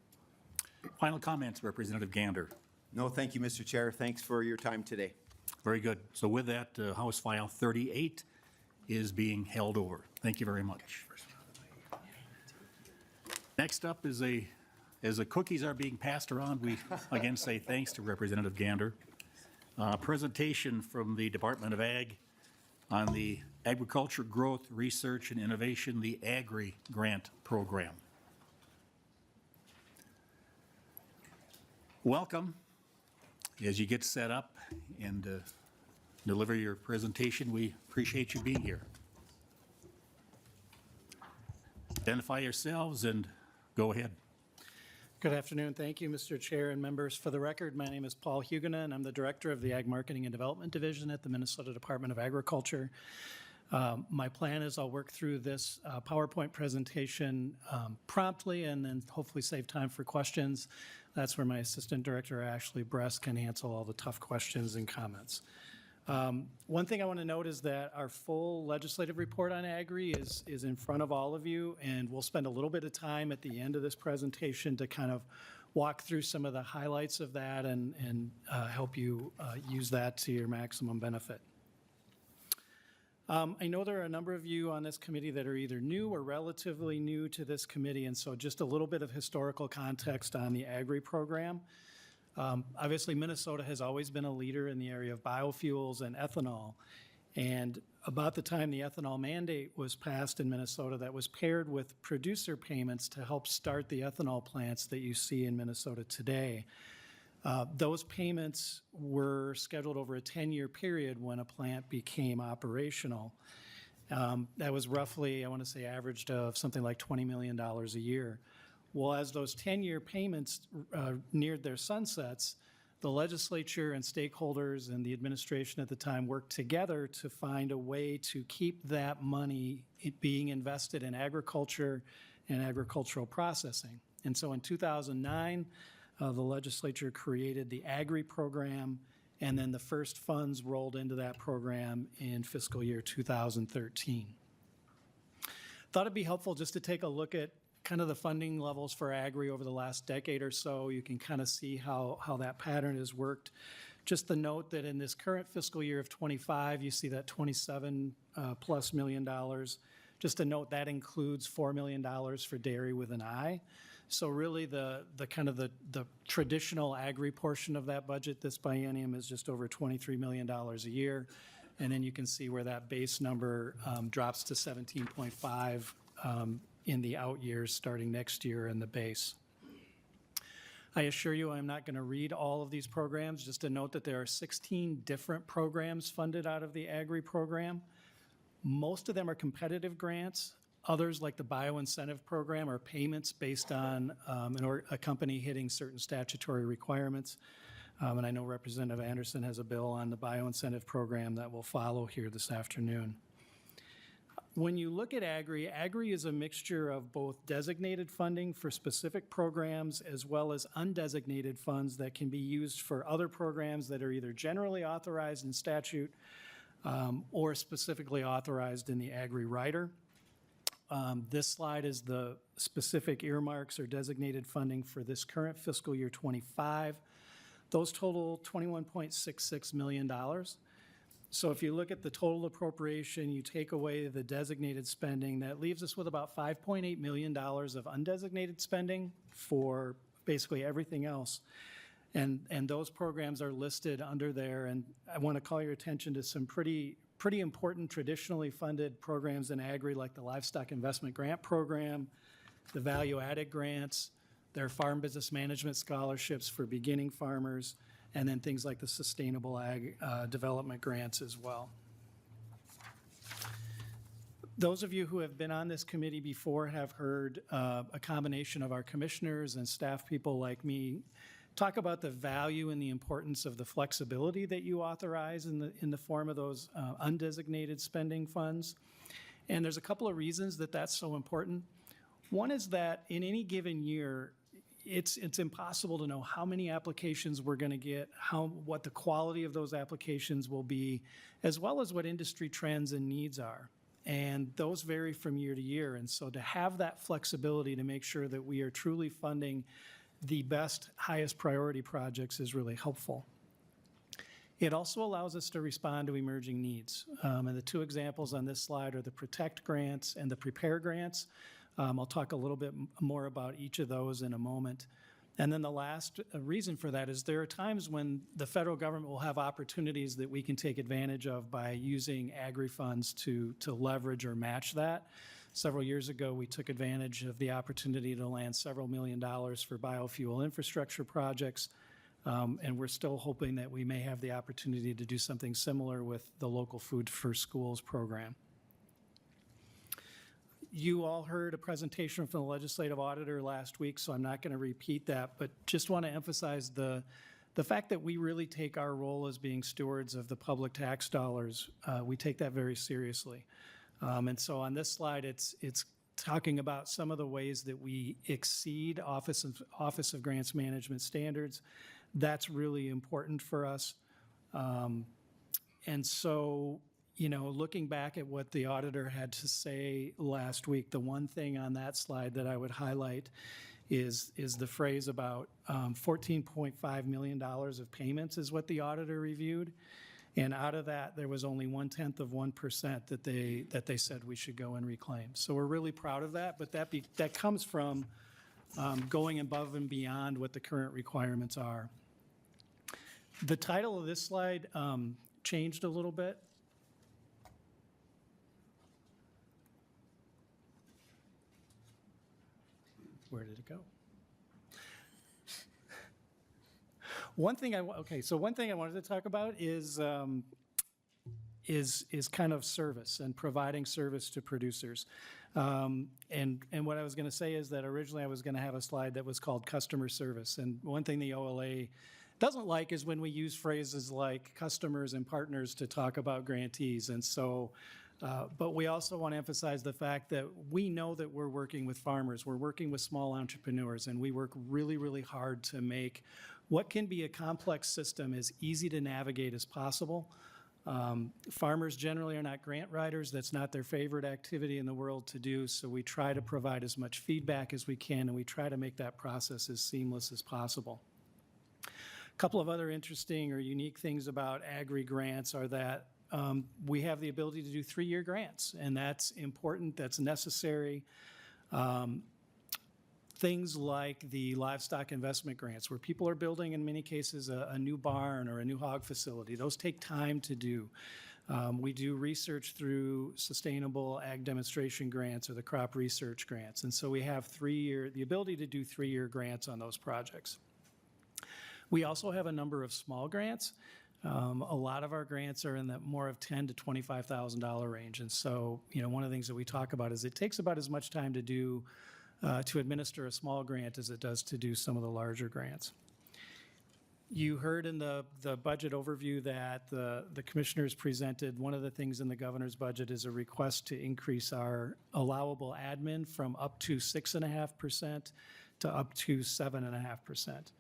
Final comments, Representative Gander. No, thank you, Mr. Chair. Thanks for your time today. Very good. So with that, House File 38 is being held over. Thank you very much. Next up is as the cookies are being passed around, we again say thanks to Representative Gander. Presentation from the Department of Ag on the Agriculture Growth, Research, and Innovation, the Agri Grant Program. Welcome. As you get set up and deliver your presentation, we appreciate you being here. Identify yourselves and go ahead. Good afternoon. Thank you, Mr. Chair and members. For the record, my name is Paul Huguena, and I'm the Director of the Ag Marketing and Development Division at the Minnesota Department of Agriculture. My plan is I'll work through this PowerPoint presentation promptly and then hopefully save time for questions. That's where my Assistant Director, Ashley Bress, can answer all the tough questions and comments. One thing I want to note is that our full legislative report on Agri is in front of all of you, and we'll spend a little bit of time at the end of this presentation to kind of walk through some of the highlights of that and help you use that to your maximum benefit. I know there are a number of you on this committee that are either new or relatively new to this committee, and so just a little bit of historical context on the Agri program. Obviously, Minnesota has always been a leader in the area of biofuels and ethanol. And about the time the ethanol mandate was passed in Minnesota, that was paired with producer payments to help start the ethanol plants that you see in Minnesota today. Those payments were scheduled over a 10-year period when a plant became operational. That was roughly, I want to say, averaged of something like $20 million a year. Well, as those 10-year payments neared their sunsets, the legislature and stakeholders and the administration at the time worked together to find a way to keep that money being invested in agriculture and agricultural processing. And so in 2009, the legislature created the Agri program, and then the first funds rolled into that program in fiscal year 2013. Thought it'd be helpful just to take a look at kind of the funding levels for Agri over the last decade or so. You can kind of see how that pattern has worked. Just the note that in this current fiscal year of 25, you see that $27 plus million. Just a note that includes $4 million for dairy with an I. So really the kind of the traditional Agri portion of that budget this biennium is just over $23 million a year. And then you can see where that base number drops to 17.5 in the out years starting next year in the base. I assure you I'm not going to read all of these programs. Just to note that there are 16 different programs funded out of the Agri program. Most of them are competitive grants. Others, like the Bioincentive Program, are payments based on a company hitting certain statutory requirements. And I know Representative Anderson has a bill on the Bioincentive Program that will follow here this afternoon. When you look at Agri, Agri is a mixture of both designated funding for specific programs as well as undesignated funds that can be used for other programs that are either generally authorized in statute or specifically authorized in the Agri rider. This slide is the specific earmarks or designated funding for this current fiscal year 25. Those total $21.66 million. So if you look at the total appropriation, you take away the designated spending, that leaves us with about $5.8 million of undesignated spending for basically everything else. And those programs are listed under there. And I want to call your attention to some pretty important traditionally funded programs in Agri, like the Livestock Investment Grant Program, the value-added grants, their farm business management scholarships for beginning farmers, and then things like the Sustainable Ag Development Grants as well. Those of you who have been on this committee before have heard a combination of our commissioners and staff people like me talk about the value and the importance of the flexibility that you authorize in the form of those undesignated spending funds. And there's a couple of reasons that that's so important. One is that in any given year, it's impossible to know how many applications we're going to get, what the quality of those applications will be, as well as what industry trends and needs are. And those vary from year to year. And so to have that flexibility to make sure that we are truly funding the best, highest priority projects is really helpful. It also allows us to respond to emerging needs. And the two examples on this slide are the Protect grants and the Prepare grants. I'll talk a little bit more about each of those in a moment. And then the last reason for that is there are times when the federal government will have opportunities that we can take advantage of by using agri funds to leverage or match that. Several years ago, we took advantage of the opportunity to land several $1 million for biofuel infrastructure projects. And we're still hoping that we may have the opportunity to do something similar with the local Food for Schools program. You all heard a presentation from the legislative auditor last week, so I'm not going to repeat that, but just want to emphasize the fact that we really take our role as being stewards of the public tax dollars. We take that very seriously. And so on this slide, it's talking about some of the ways that we exceed Office of Grants Management standards. That's really important for us. And so, you know, looking back at what the auditor had to say last week, the one thing on that slide that I would highlight is the phrase about $14.5 million of payments is what the auditor reviewed. And out of that, there was only 0.1% that they said we should go and reclaim. So we're really proud of that, but that comes from going above and beyond what the current requirements are. The title of this slide changed a little bit. Where did it go? One thing I wanted to talk about is kind of service and providing service to producers. And what I was going to say is that originally I was going to have a slide that was called customer service. And one thing the OLA doesn't like is when we use phrases like customers and partners to talk about grantees. And so, but we also want to emphasize the fact that we know that we're working with farmers, we're working with small entrepreneurs, and we work really, really hard to make what can be a complex system as easy to navigate as possible. Farmers generally are not grant writers. That's not their favorite activity in the world to do, so we try to provide as much feedback as we can, and we try to make that process as seamless as possible. A couple of other interesting or unique things about agri grants are that we have the ability to do 3-year grants, and that's important, that's necessary. Things like the livestock investment grants, where people are building, in many cases, a new barn or a new hog facility. Those take time to do. We do research through sustainable ag demonstration grants or the crop research grants, and so we have the ability to do 3-year grants on those projects. We also have a number of small grants. A lot of our grants are in the more of $10,000 to $25,000 range. And so, you know, one of the things that we talk about is it takes about as much time to administer a small grant as it does to do some of the larger grants. You heard in the budget overview that the commissioners presented, one of the things in the governor's budget is a request to increase our allowable admin from up to 6.5% to up to 7.5%.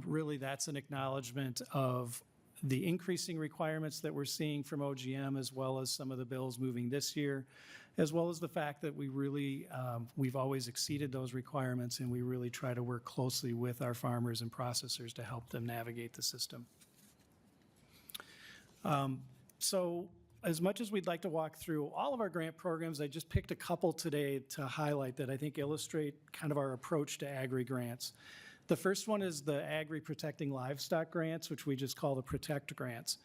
Really, that's an acknowledgement of the increasing requirements that we're seeing from OGM, as well as some of the bills moving this year, as well as the fact that we've always exceeded those requirements, and we really try to work closely with our farmers and processors to help them navigate the system. So as much as we'd like to walk through all of our grant programs, I just picked a couple today to highlight that I think illustrate kind of our approach to agri grants. The first one is the Agri Protecting Livestock Grants, which we just call the Protect Grants.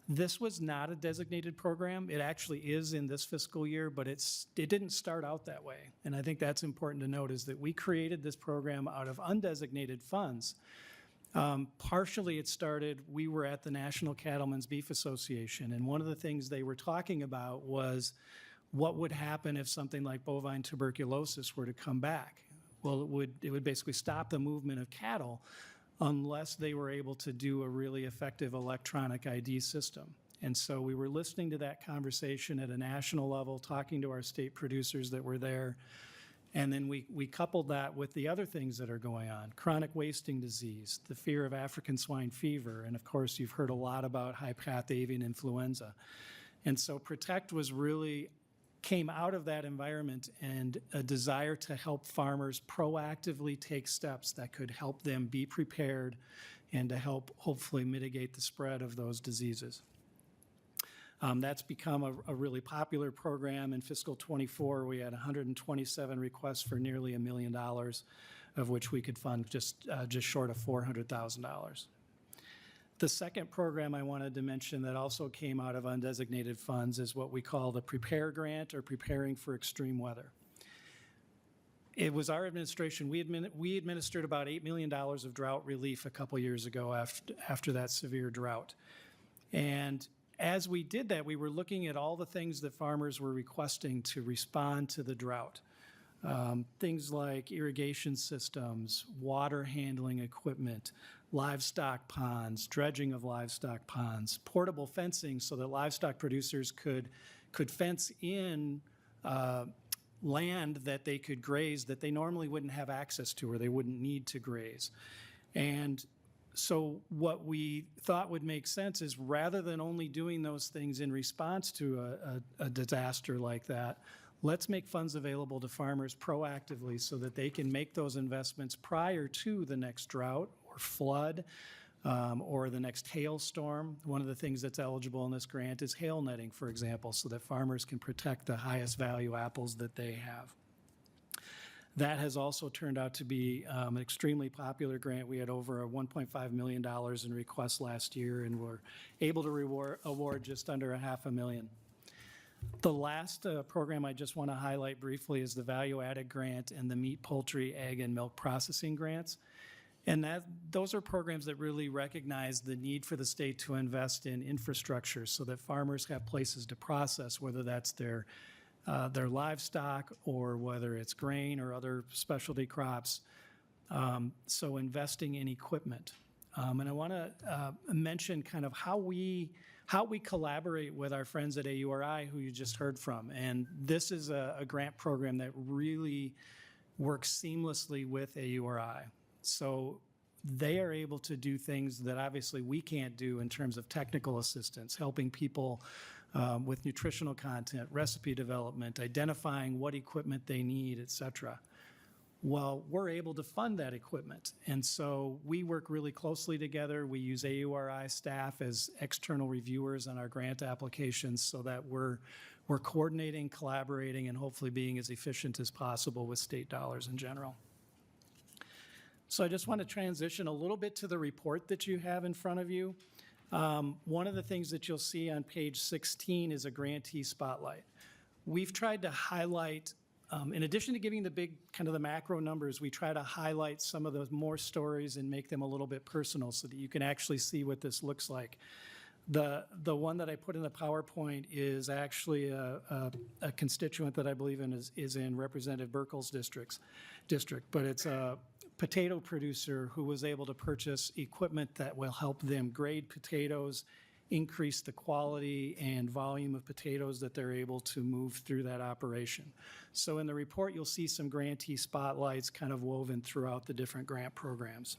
This was not a designated program. It actually is in this fiscal year, but it didn't start out that way. And I think that's important to note, is that we created this program out of undesignated funds. Partially it started, we were at the National Cattlemen's Beef Association, and one of the things they were talking about was what would happen if something like bovine tuberculosis were to come back. Well, it would basically stop the movement of cattle unless they were able to do a really effective electronic ID system. And so we were listening to that conversation at a national level, talking to our state producers that were there, And then we coupled that with the other things that are going on, chronic wasting disease, the fear of African swine fever, and of course, you've heard a lot about high-path avian influenza. And so Protect was really came out of that environment and a desire to help farmers proactively take steps that could help them be prepared and to help hopefully mitigate the spread of those diseases. That's become a really popular program. In fiscal '24, we had 127 requests for nearly $1 million, of which we could fund just short of $400,000. The second program I wanted to mention that also came out of undesignated funds is what we call the Prepare Grant, or Preparing for Extreme Weather. It was our administration, we administered about $8 million of drought relief a couple years ago after that severe drought. And as we did that, we were looking at all the things that farmers were requesting to respond to the drought. Things like irrigation systems, water handling equipment, livestock ponds, dredging of livestock ponds, portable fencing so that livestock producers could fence in land that they could graze that they normally wouldn't have access to or they wouldn't need to graze. And so what we thought would make sense is rather than only doing those things in response to a disaster like that, let's make funds available to farmers proactively so that they can make those investments prior to the next drought or flood or the next hailstorm. One of the things that's eligible in this grant is hail netting, for example, so that farmers can protect the highest value apples that they have. That has also turned out to be an extremely popular grant. We had over $1.5 million in requests last year and were able to award just under $500,000. The last program I just want to highlight briefly is the Value Added Grant and the Meat, Poultry, Egg, and Milk Processing Grants. And those are programs that really recognize the need for the state to invest in infrastructure so that farmers have places to process, whether that's their livestock or whether it's grain or other specialty crops. So investing in equipment. And I want to mention kind of how we collaborate with our friends at AURI, who you just heard from. And this is a grant program that really works seamlessly with AURI. So they are able to do things that obviously we can't do in terms of technical assistance, helping people with nutritional content, recipe development, identifying what equipment they need, et cetera. Well, we're able to fund that equipment. And so we work really closely together. We use AURI staff as external reviewers on our grant applications so that we're coordinating, collaborating, and hopefully being as efficient as possible with state dollars in general. So I just want to transition a little bit to the report that you have in front of you. One of the things that you'll see on page 16 is a grantee spotlight. We've tried to highlight, in addition to giving the big kind of the macro numbers, we try to highlight some of those more stories and make them a little bit personal so that you can actually see what this looks like. The one that I put in the PowerPoint is actually a constituent that I believe in is in Representative Burkle's district, but it's a potato producer who was able to purchase equipment that will help them grade potatoes, increase the quality and volume of potatoes that they're able to move through that operation. So in the report, you'll see some grantee spotlights kind of woven throughout the different grant programs.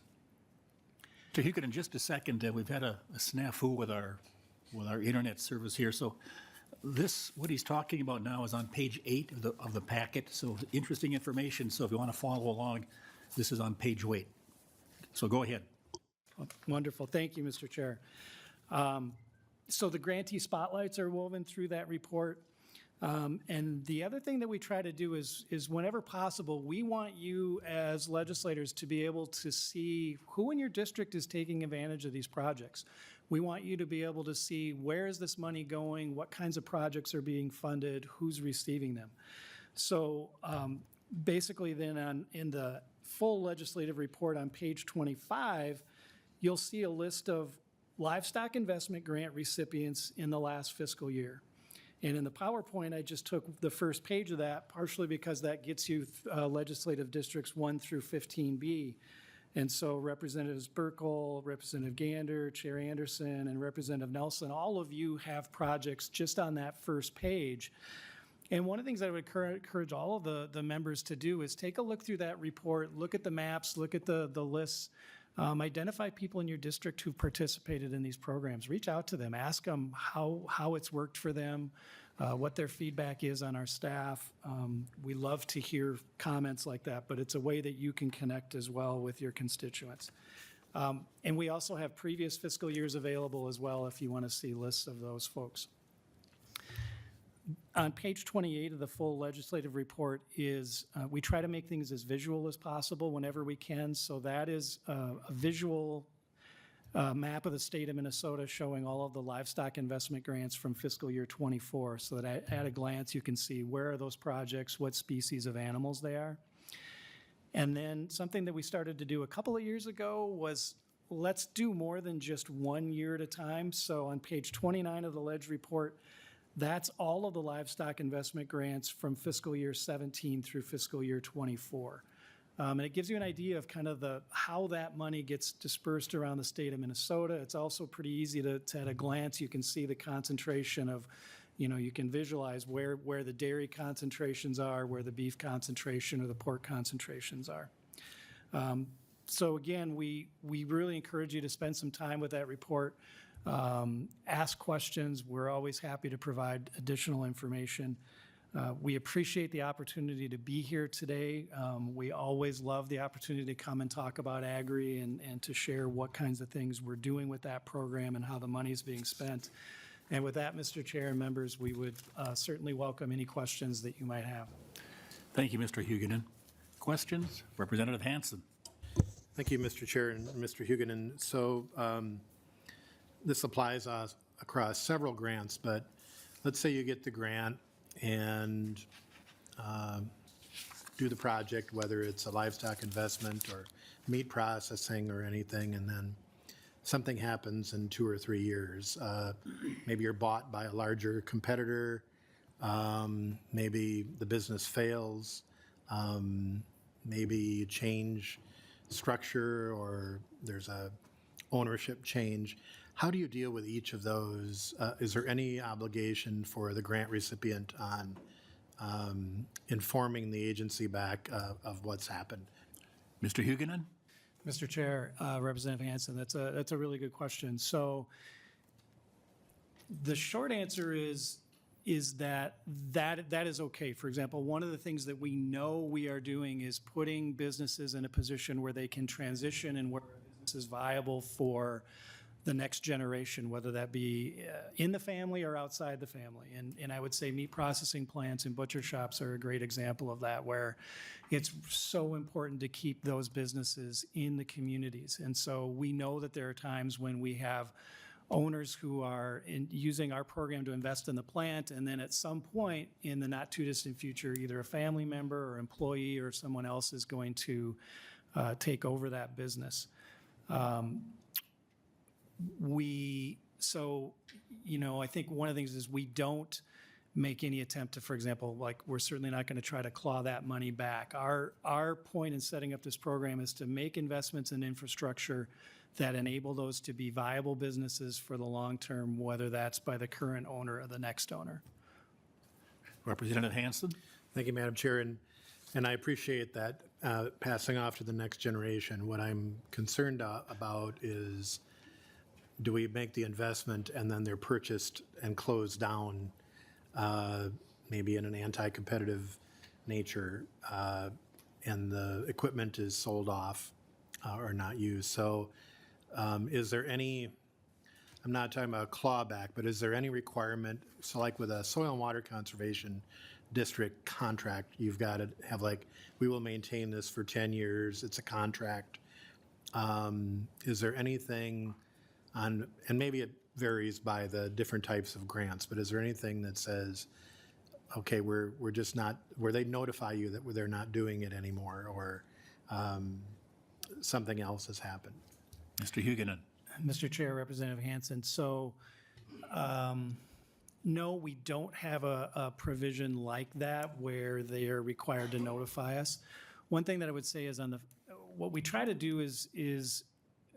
So you could, in just a second, we've had a snafu with our internet service here. So this, what he's talking about now is on page 8 of the packet. So interesting information. So if you want to follow along, this is on page 8. So go ahead. Wonderful. Thank you, Mr. Chair. So the grantee spotlights are woven through that report. And the other thing that we try to do is whenever possible, we want you as legislators to be able to see who in your district is taking advantage of these projects. We want you to be able to see where is this money going, what kinds of projects are being funded, who's receiving them. So basically then in the full legislative report on page 25, you'll see a list of livestock investment grant recipients in the last fiscal year. And in the PowerPoint, I just took the first page of that, partially because that gets you legislative districts 1 through 15B. And so Representatives Burkle, Representative Gander, Chair Anderson, and Representative Nelson, all of you have projects just on that first page. And one of the things I would encourage all of the members to do is take a look through that report, look at the maps, look at the lists, identify people in your district who've participated in these programs. Reach out to them, ask them how it's worked for them, what their feedback is on our staff. We love to hear comments like that, but it's a way that you can connect as well with your constituents. And we also have previous fiscal years available as well if you want to see lists of those folks. On page 28 of the full legislative report is, we try to make things as visual as possible whenever we can. So that is a visual map of the state of Minnesota showing all of the livestock investment grants from fiscal year 24. So that at a glance, you can see where are those projects, what species of animals they are. And then something that we started to do a couple of years ago was let's do more than just 1 year at a time. So on page 29 of the Ledge report, that's all of the livestock investment grants from fiscal year 17 through fiscal year 24. And it gives you an idea of kind of how that money gets dispersed around the state of Minnesota. It's also pretty easy to at a glance, you can see the concentration of, you can visualize where the dairy concentrations are, where the beef concentration or the pork concentrations are. So again, we really encourage you to spend some time with that report. Ask questions. We're always happy to provide additional information. We appreciate the opportunity to be here today. We always love the opportunity to come and talk about Agri and to share what kinds of things we're doing with that program and how the money is being spent. And with that, Mr. Chair and members, we would certainly welcome any questions that you might have. Thank you, Mr. Huguenin. Questions? Representative Hansen. Thank you, Mr. Chair and Mr. Huguenin. So this applies across several grants, but let's say you get the grant and do the project, whether it's a livestock investment or meat processing or anything, and then something happens in 2 or 3 years. Maybe you're bought by a larger competitor. Maybe the business fails. Maybe you change structure or there's a ownership change. How do you deal with each of those? Is there any obligation for the grant recipient on informing the agency back of what's happened? Mr. Huguenin? Mr. Chair, Representative Hansen, that's a really good question. So the short answer is that is okay. For example, one of the things that we know we are doing is putting businesses in a position where they can transition and where a business is viable for the next generation, whether that be in the family or outside the family. And I would say meat processing plants and butcher shops are a great example of that, where it's so important to keep those businesses in the communities. And so we know that there are times when we have owners who are using our program to invest in the plant, and then at some point in the not too distant future, either a family member or employee or someone else is going to take over that business. I think one of the things is we don't make any attempt to, for example, like we're certainly not going to try to claw that money back. Our point in setting up this program is to make investments in infrastructure that enable those to be viable businesses for the long term, whether that's by the current owner or the next owner. Representative Hansen? Thank you, Madam Chair, and I appreciate that passing off to the next generation. What I'm concerned about is, do we make the investment and then they're purchased and closed down, maybe in an anti-competitive nature, and the equipment is sold off or not used? So is there any, I'm not talking about clawback, but is there any requirement, so like with a soil and water conservation district contract, you've got to have we will maintain this for 10 years, it's a contract. Is there anything and maybe it varies by the different types of grants, but is there anything that says, okay, we're just not, where they notify you that they're not doing it anymore, or something else has happened? Mr. Huguenin. Mr. Chair, Representative Hansen, so no, we don't have a provision like that where they are required to notify us. One thing that I would say is what we try to do is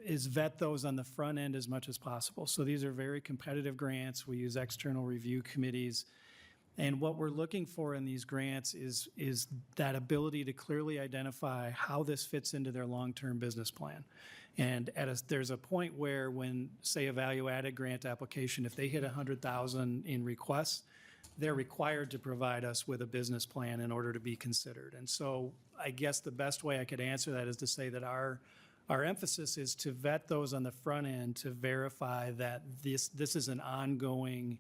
vet those on the front end as much as possible. So these are very competitive grants. We use external review committees. And what we're looking for in these grants is that ability to clearly identify how this fits into their long-term business plan. And there's a point where when, say, a value-added grant application, if they hit 100,000 in requests, they're required to provide us with a business plan in order to be considered. And so I guess the best way I could answer that is to say that our emphasis is to vet those on the front end to verify that this is an ongoing,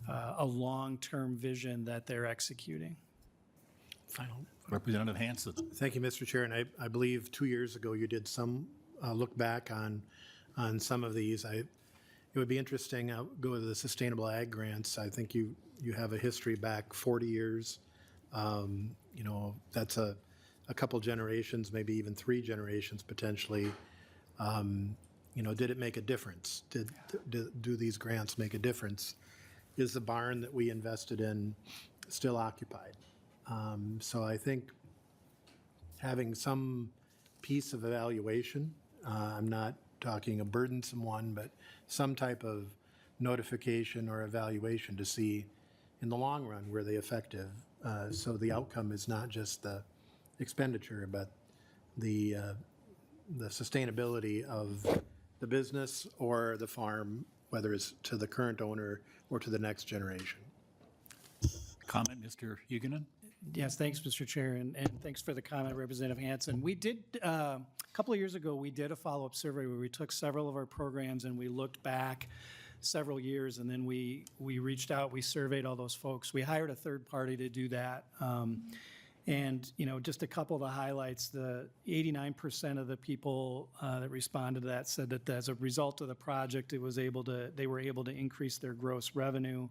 a long-term vision that they're executing. Final, Representative Hansen. Thank you, Mr. Chair. And I believe 2 years ago you did some look back on some of these. It would be interesting. I'll go to the sustainable ag grants. I think you have a history back 40 years. You know, that's a couple generations, maybe even 3 generations potentially. You know, did it make a difference? Do these grants make a difference? Is the barn that we invested in still occupied? So I think having some piece of evaluation, I'm not talking a burdensome one, but some type of notification or evaluation to see in the long run were they effective. So the outcome is not just the expenditure, but the sustainability of the business or the farm, whether it's to the current owner or to the next generation. Comment, Mr. Huguenin? Yes, thanks, Mr. Chair, and thanks for the comment, Representative Hansen. We did, a couple of years ago, we did a follow-up survey where we took several of our programs and we looked back several years, and then we reached out, we surveyed all those folks. We hired a third party to do that. And, you know, just a couple of the highlights, the 89% of the people that responded to that said that as a result of the project, they were able to increase their gross revenue.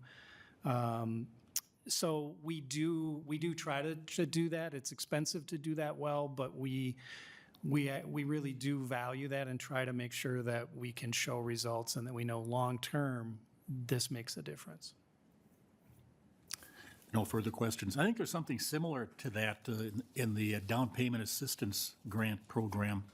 So we do try to do that. It's expensive to do that well, but we really do value that and try to make sure that we can show results and that we know long-term this makes a difference. No further questions. I think there's something similar to that in the down payment assistance grant program.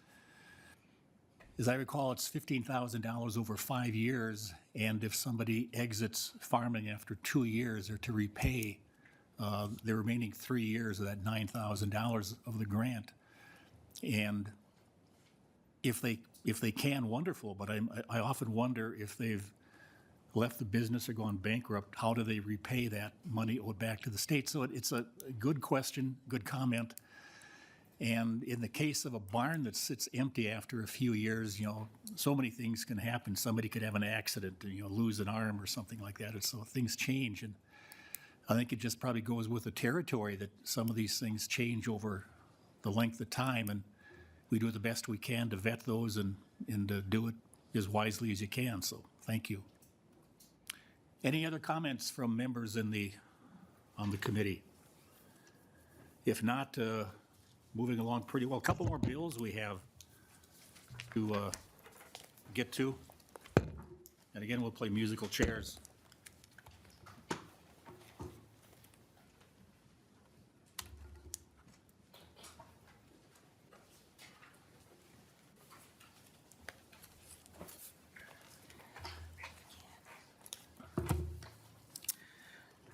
As I recall, it's $15,000 over 5 years, and if somebody exits farming after 2 years, they're to repay the remaining 3 years of that $9,000 of the grant. And if they can, wonderful, but I often wonder if they've left the business or gone bankrupt, how do they repay that money owed back to the state? So it's a good question, good comment. And in the case of a barn that sits empty after a few years, you know, so many things can happen. Somebody could have an accident, you know, lose an arm or something like that. And so things change. And I think it just probably goes with the territory that some of these things change over the length of time. And we do the best we can to vet those and do it as wisely as you can. So thank you. Any other comments from members on the committee? If not, moving along pretty well. A couple more bills we have to get to. And again, we'll play musical chairs.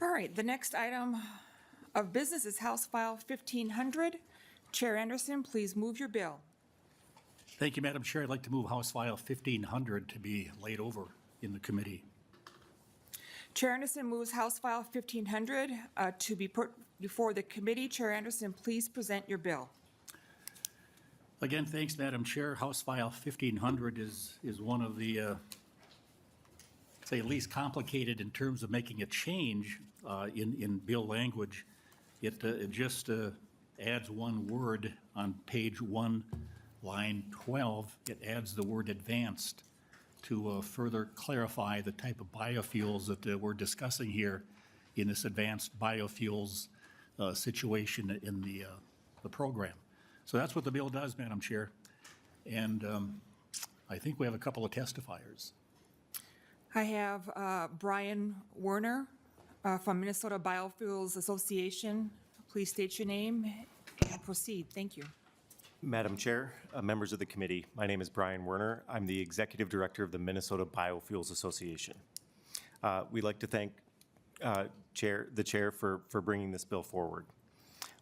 All right, the next item of business is House File 1500. Chair Anderson, please move your bill. Thank you, Madam Chair. I'd like to move House File 1500 to be laid over in the committee. Chair Anderson moves House File 1500 to be put before the committee. Chair Anderson, please present your bill. Again, thanks, Madam Chair. House File 1500 is one of the, say, least complicated in terms of making a change in bill language. It just adds one word on page 1, line 12. It adds the word advanced to further clarify the type of biofuels that we're discussing here in this advanced biofuels situation in the program. So that's what the bill does, Madam Chair. And I think we have a couple of testifiers. I have Brian Werner from Minnesota Biofuels Association. Please state your name and proceed. Thank you. Madam Chair, members of the committee, my name is Brian Werner. I'm the Executive Director of the Minnesota Biofuels Association. We'd like to thank the chair for bringing this bill forward.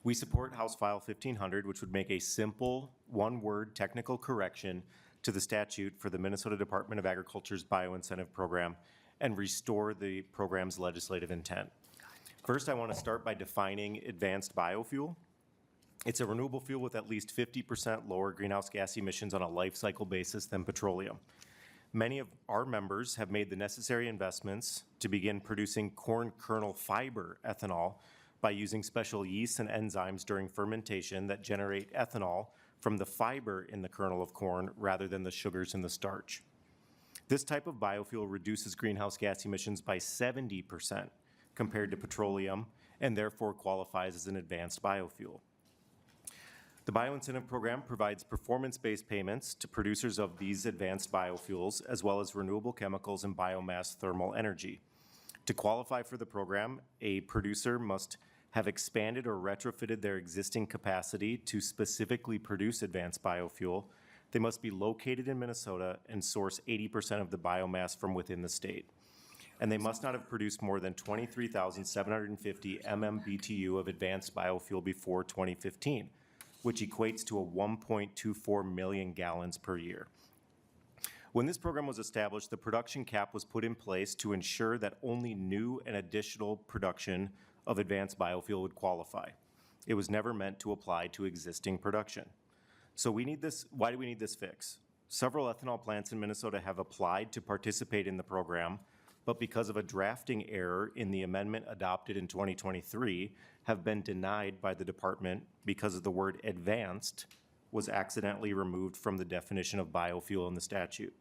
We support House File 1500, which would make a simple, one-word technical correction to the statute for the Minnesota Department of Agriculture's bioincentive program and restore the program's legislative intent. First, I want to start by defining advanced biofuel. It's a renewable fuel with at least 50% lower greenhouse gas emissions on a life cycle basis than petroleum. Many of our members have made the necessary investments to begin producing corn kernel fiber ethanol by using special yeasts and enzymes during fermentation that generate ethanol from the fiber in the kernel of corn rather than the sugars in the starch. This type of biofuel reduces greenhouse gas emissions by 70% compared to petroleum and therefore qualifies as an advanced biofuel. The bioincentive program provides performance-based payments to producers of these advanced biofuels, as well as renewable chemicals and biomass thermal energy. To qualify for the program, a producer must have expanded or retrofitted their existing capacity to specifically produce advanced biofuel. They must be located in Minnesota and source 80% of the biomass from within the state. And they must not have produced more than 23,750 MMBTU of advanced biofuel before 2015, which equates to a 1.24 million gallons per year. When this program was established, the production cap was put in place to ensure that only new and additional production of advanced biofuel would qualify. It was never meant to apply to existing production. So we need this. Why do we need this fix? Several ethanol plants in Minnesota have applied to participate in the program, but because of a drafting error in the amendment adopted in 2023, have been denied by the department because of the word advanced was accidentally removed from the definition of biofuel in the statute.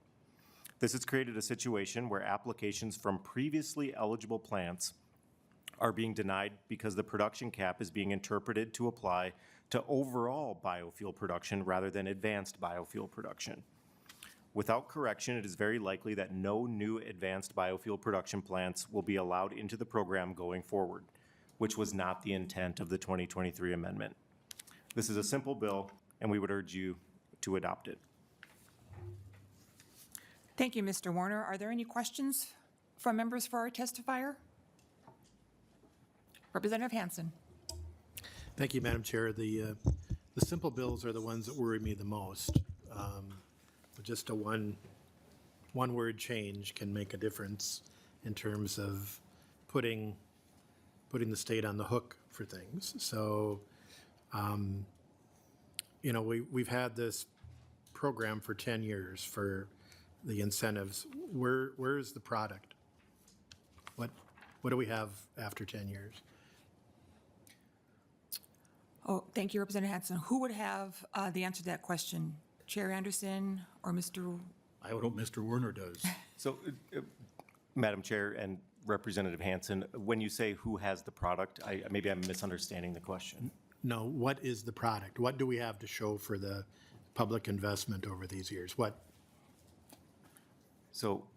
This has created a situation where applications from previously eligible plants are being denied because the production cap is being interpreted to apply to overall biofuel production rather than advanced biofuel production. Without correction, it is very likely that no new advanced biofuel production plants will be allowed into the program going forward, which was not the intent of the 2023 amendment. This is a simple bill, and we would urge you to adopt it. Thank you, Mr. Warner. Are there any questions from members for our testifier? Representative Hansen. Thank you, Madam Chair. The simple bills are the ones that worry me the most. Just a one-word change can make a difference in terms of putting the state on the hook for things. So, you know, we've had this program for 10 years for the incentives. Where is the product? What do we have after 10 years? Oh, thank you, Representative Hansen. Who would have the answer to that question? Chair Anderson or Mr.? I would hope Mr. Werner does. So, Madam Chair and Representative Hansen, when you say who has the product, maybe I'm misunderstanding the question. No, what is the product? What do we have to show for the public investment over these years? What? So,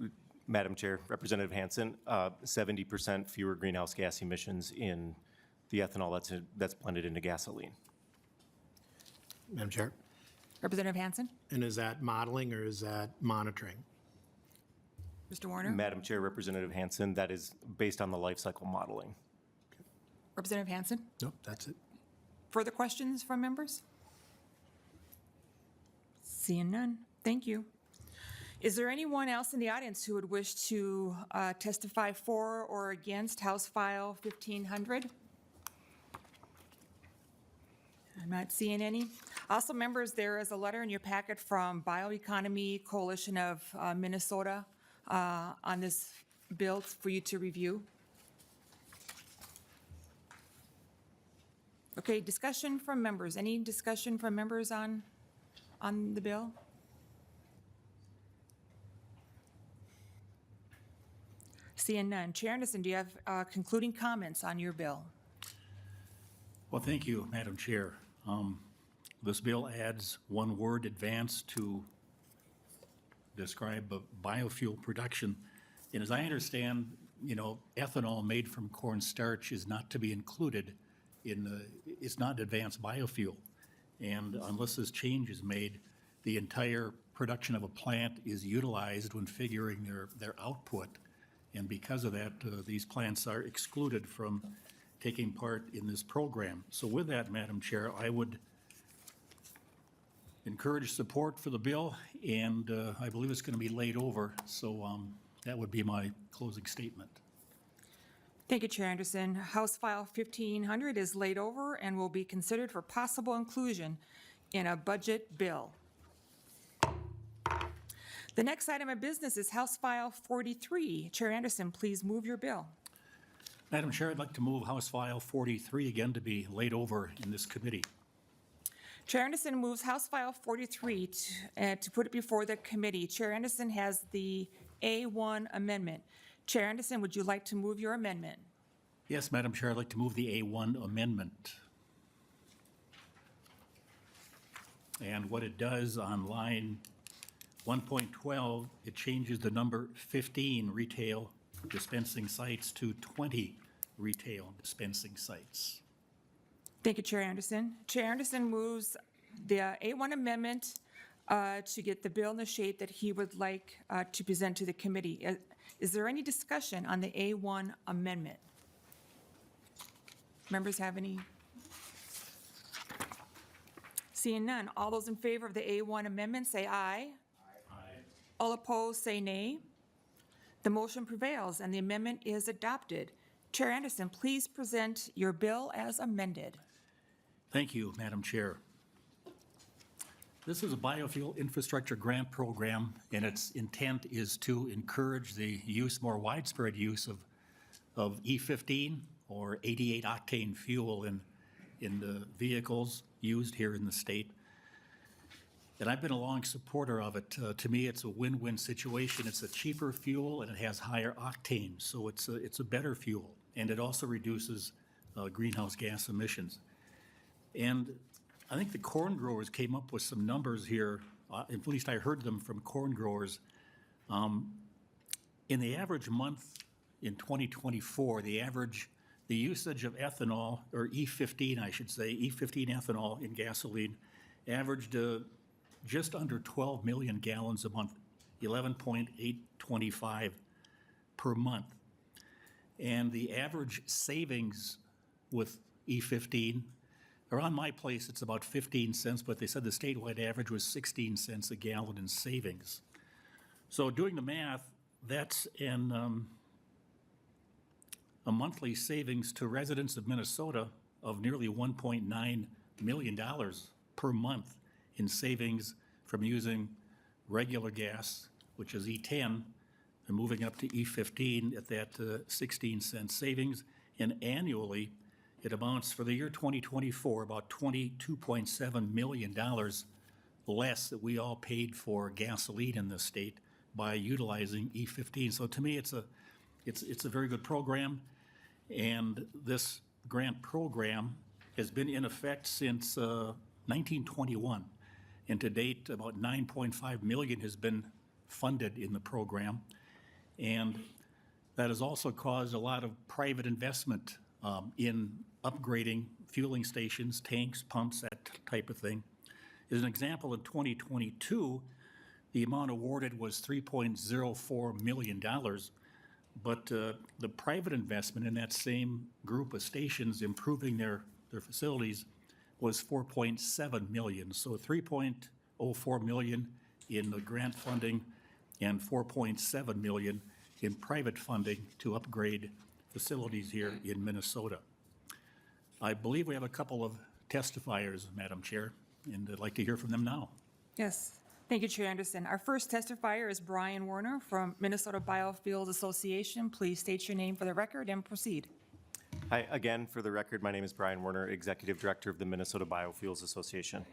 Madam Chair, Representative Hansen, 70% fewer greenhouse gas emissions in the ethanol that's blended into gasoline. Madam Chair? Representative Hansen? And is that modeling or is that monitoring? Mr. Warner? Madam Chair, Representative Hansen, that is based on the life cycle modeling. Representative Hansen? Nope, that's it. Further questions from members? Seeing none. Thank you. Is there anyone else in the audience who would wish to testify for or against House File 1500? I'm not seeing any. Also, members, there is a letter in your packet from Bioeconomy Coalition of Minnesota on this bill for you to review. Okay, discussion from members. Any discussion from members on the bill? Seeing none. Chair Anderson, do you have concluding comments on your bill? Well, thank you, Madam Chair. This bill adds one word, advance, to describe biofuel production. And as I understand, you know, ethanol made from corn starch is not to be included in it's not advanced biofuel. And unless this change is made, the entire production of a plant is utilized when figuring their output. and because of that, these plants are excluded from taking part in this program. So with that, Madam Chair, I would encourage support for the bill, and I believe it's going to be laid over, so that would be my closing statement. Thank you, Chair Anderson. House File 1500 is laid over and will be considered for possible inclusion in a budget bill. The next item of business is House File 43. Chair Anderson, please move your bill. Madam Chair, I'd like to move House File 43 again to be laid over in this committee. Chair Anderson moves House File 43 to put it before the committee. Chair Anderson has the A1 amendment. Chair Anderson, would you like to move your amendment? Yes, Madam Chair, I'd like to move the A1 amendment. And what it does on line 1.12, it changes the number 15 retail dispensing sites to 20 retail dispensing sites. Thank you, Chair Anderson. Chair Anderson moves the A1 amendment to get the bill in the shape that he would like to present to the committee. Is there any discussion on the A1 amendment? Members have any? Seeing none, all those in favor of the A1 amendment say aye. Aye. All opposed say nay. The motion prevails and the amendment is adopted. Chair Anderson, please present your bill as amended. Thank you, Madam Chair. This is a biofuel infrastructure grant program, and its intent is to encourage the use, more widespread use of E15 or 88 octane fuel in the vehicles used here in the state. And I've been a long supporter of it. To me, it's a win-win situation. It's a cheaper fuel and it has higher octane, so it's a better fuel, and it also reduces greenhouse gas emissions. And I think the corn growers came up with some numbers here, at least I heard them from corn growers. In the average month in 2024, the usage of ethanol, or E15, I should say, E15 ethanol in gasoline, averaged just under 12 million gallons a month, 11.825 per month. And the average savings with E15, around my place, it's about 15 cents, but they said the statewide average was 16 cents a gallon in savings. So doing the math, that's a monthly savings to residents of Minnesota of nearly $1.9 million per month in savings from using regular gas, which is E10, and moving up to E15 at that 16 cent savings. And annually, it amounts for the year 2024 about $22.7 million less that we all paid for gasoline in this state by utilizing E15. So to me, it's a very good program, and this grant program has been in effect since 1921, and to date, about $9.5 million has been funded in the program, and that has also caused a lot of private investment in upgrading fueling stations, tanks, pumps, that type of thing. As an example, in 2022, the amount awarded was $3.04 million, but the private investment in that same group of stations improving their facilities was $4.7 million. So $3.04 million in the grant funding and $4.7 million in private funding to upgrade facilities here in Minnesota. I believe we have a couple of testifiers, Madam Chair, and I'd like to hear from them now. Yes. Thank you, Chair Anderson. Our first testifier is Brian Werner from Minnesota Biofuels Association. Please state your name for the record and proceed. Hi, again, for the record, my name is Brian Werner, Executive Director of the Minnesota Biofuels Association.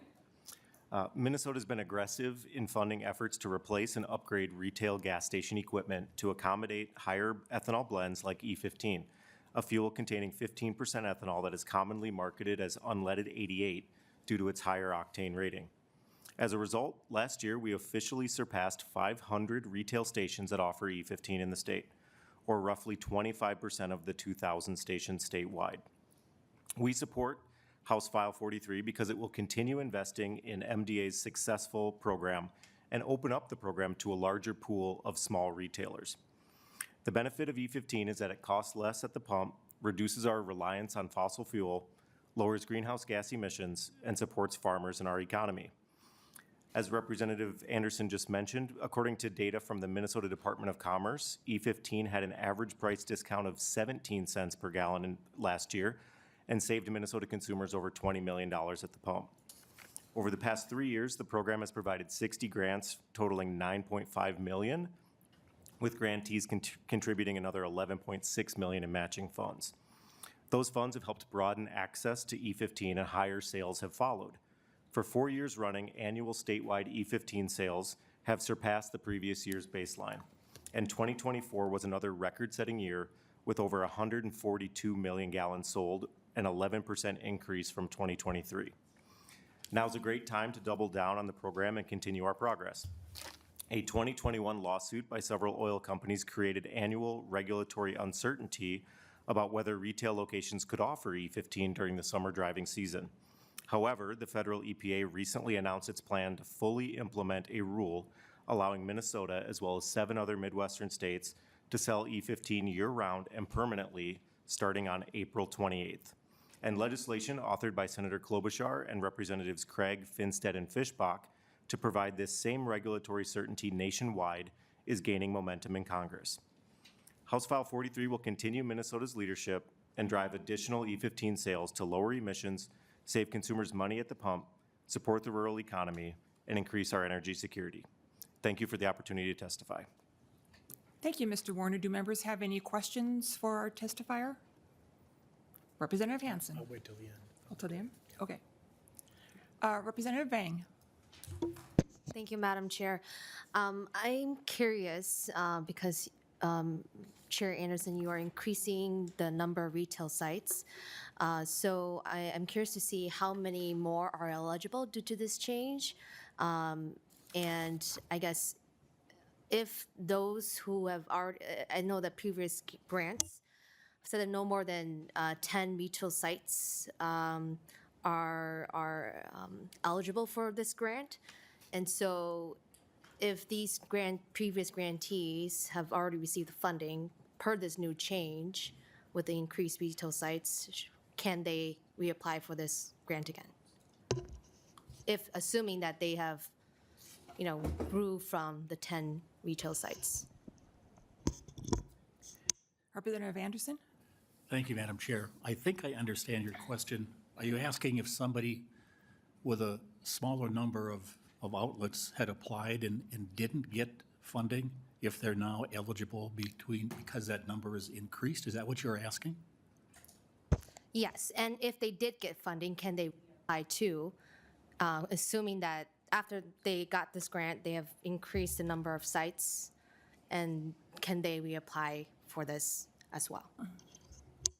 Minnesota's been aggressive in funding efforts to replace and upgrade retail gas station equipment to accommodate higher ethanol blends like E15, a fuel containing 15% ethanol that is commonly marketed as unleaded 88 due to its higher octane rating. As a result, last year we officially surpassed 500 retail stations that offer E15 in the state, or roughly 25% of the 2,000 stations statewide. We support House File 43 because it will continue investing in MDA's successful program and open up the program to a larger pool of small retailers. The benefit of E15 is that it costs less at the pump, reduces our reliance on fossil fuel, lowers greenhouse gas emissions, and supports farmers and our economy. As Representative Anderson just mentioned, according to data from the Minnesota Department of Commerce, E15 had an average price discount of 17 cents per gallon last year and saved Minnesota consumers over $20 million at the pump. Over the past 3 years, the program has provided 60 grants totaling $9.5 million, with grantees contributing another $11.6 million in matching funds. Those funds have helped broaden access to E15 and higher sales have followed. For 4 years running, annual statewide E15 sales have surpassed the previous year's baseline. And 2024 was another record-setting year with over 142 million gallons sold, an 11% increase from 2023. Now's a great time to double down on the program and continue our progress. A 2021 lawsuit by several oil companies created annual regulatory uncertainty about whether retail locations could offer E15 during the summer driving season. However, the federal EPA recently announced its plan to fully implement a rule allowing Minnesota, as well as 7 other Midwestern states, to sell E15 year-round and permanently starting on April 28th. And legislation authored by Senator Klobuchar and Representatives Craig, Finstead, and Fischbach to provide this same regulatory certainty nationwide is gaining momentum in Congress. House File 43 will continue Minnesota's leadership and drive additional E15 sales to lower emissions, save consumers money at the pump, support the rural economy, and increase our energy security. Thank you for the opportunity to testify. Thank you, Mr. Warner. Do members have any questions for our testifier? Representative Hansen. I'll wait till the end. Oh, till the end? Okay. Representative Vang. Thank you, Madam Chair. I'm curious because Chair Anderson, you are increasing the number of retail sites. So I'm curious to see how many more are eligible due to this change. And I guess if those who have already, I know that previous grants said that no more than 10 retail sites are eligible for this grant. And so if these previous grantees have already received funding per this new change with the increased retail sites, can they reapply for this grant again? If assuming that they have, grew from the 10 retail sites. Representative Anderson. Thank you, Madam Chair. I think I understand your question. Are you asking if somebody with a smaller number of outlets had applied and didn't get funding, if they're now eligible because that number is increased? Is that what you're asking? Yes, and if they did get funding, can they apply too, assuming that after they got this grant, they have increased the number of sites, and can they reapply for this as well?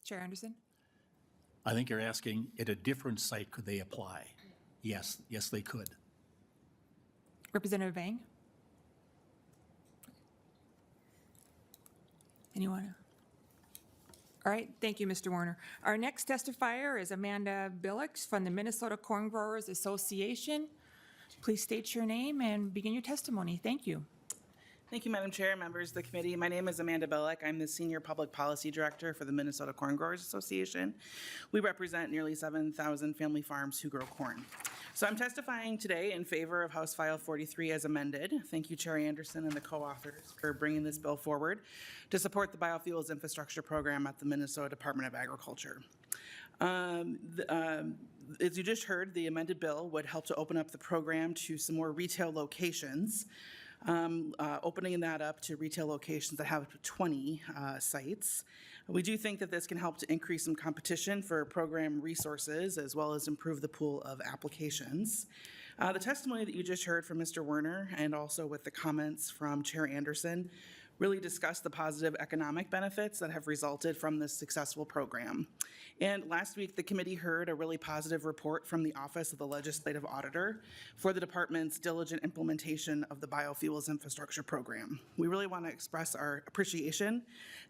Chair Anderson. I think you're asking at a different site, could they apply? Yes, they could. Representative Vang. Anyone? All right, thank you, Mr. Warner. Our next testifier is Amanda Billix from the Minnesota Corn Growers Association. Please state your name and begin your testimony. Thank you. Thank you, Madam Chair, members of the committee. My name is Amanda Billick. I'm the Senior Public Policy Director for the Minnesota Corn Growers Association. We represent nearly 7,000 family farms who grow corn. So I'm testifying today in favor of House File 43 as amended. Thank you, Chair Anderson and the co-authors for bringing this bill forward to support the Biofuels Infrastructure Program at the Minnesota Department of Agriculture. As you just heard, the amended bill would help to open up the program to some more retail locations, opening that up to retail locations that have 20 sites. We do think that this can help to increase some competition for program resources as well as improve the pool of applications. The testimony that you just heard from Mr. Werner and also with the comments from Chair Anderson really discussed the positive economic benefits that have resulted from this successful program. And last week, the committee heard a really positive report from the Office of the Legislative Auditor for the department's diligent implementation of the Biofuels Infrastructure Program. We really want to express our appreciation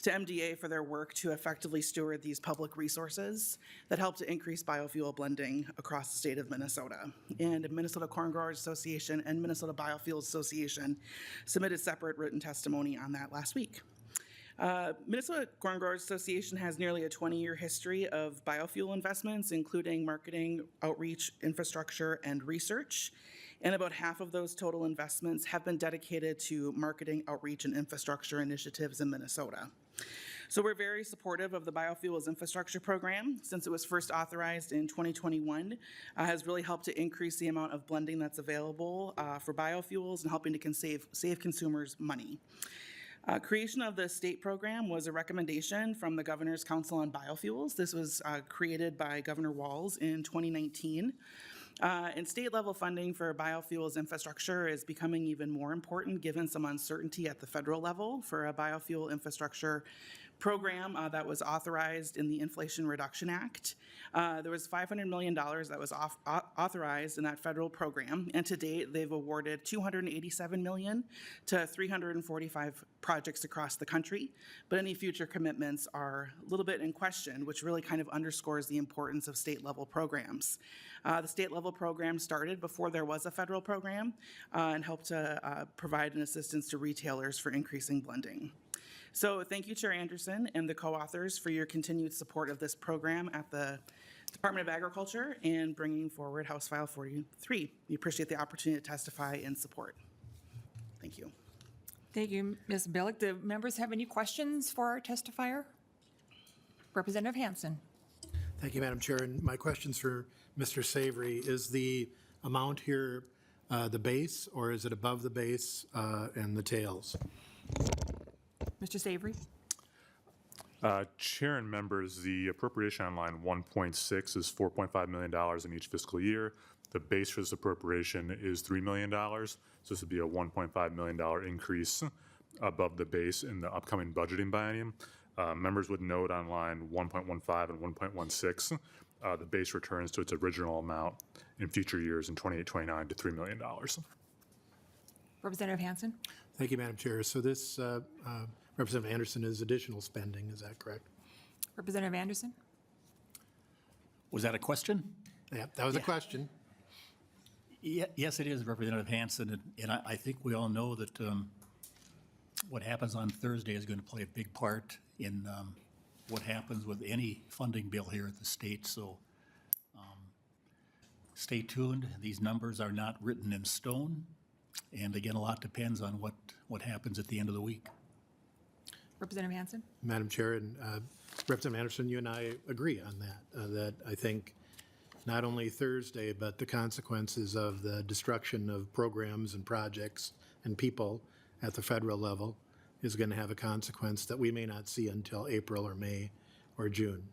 to MDA for their work to effectively steward these public resources that help to increase biofuel blending across the state of Minnesota. And Minnesota Corn Growers Association and Minnesota Biofuels Association submitted separate written testimony on that last week. Minnesota Corn Growers Association has nearly a 20-year history of biofuel investments, including marketing, outreach, infrastructure, and research. And about half of those total investments have been dedicated to marketing, outreach, and infrastructure initiatives in Minnesota. So we're very supportive of the Biofuels Infrastructure Program. Since it was first authorized in 2021, has really helped to increase the amount of blending that's available for biofuels and helping to save consumers money. Creation of the state program was a recommendation from the Governor's Council on Biofuels. This was created by Governor Walz in 2019. And state-level funding for biofuels infrastructure is becoming even more important given some uncertainty at the federal level for a biofuel infrastructure program that was authorized in the Inflation Reduction Act. There was $500 million that was authorized in that federal program, and to date, they've awarded $287 million to 345 projects across the country, but any future commitments are a little bit in question, which really kind of underscores the importance of state-level programs. The state-level program started before there was a federal program and helped to provide an assistance to retailers for increasing blending. So thank you, Chair Anderson and the co-authors for your continued support of this program at the Department of Agriculture and bringing forward House File 43. We appreciate the opportunity to testify in support. Thank you. Thank you, Ms. Billick. Do members have any questions for our testifier? Representative Hansen. Thank you, Madam Chair. And my question's for Mr. Savory. Is the amount here the base, or is it above the base and the tails? Mr. Savory. Chair and members, the appropriation on line 1.6 is $4.5 million in each fiscal year. The base for this appropriation is $3 million. So this would be a $1.5 million increase above the base in the upcoming budgeting biennium. Members would note on line 1.15 and 1.16, the base returns to its original amount in future years in 28-29 to $3 million. Representative Hansen. Thank you, Madam Chair. So this, Representative Anderson, is additional spending, is that correct? Representative Anderson. Was that a question? Yeah, that was a question. Yes, it is, Representative Hansen, and I think we all know that what happens on Thursday is going to play a big part in what happens with any funding bill here at the state. So stay tuned. These numbers are not written in stone. And again, a lot depends on what happens at the end of the week. Representative Hansen. Madam Chair, and Representative Anderson, you and I agree on that, that I think not only Thursday, but the consequences of the destruction of programs and projects and people at the federal level is going to have a consequence that we may not see until April or May or June.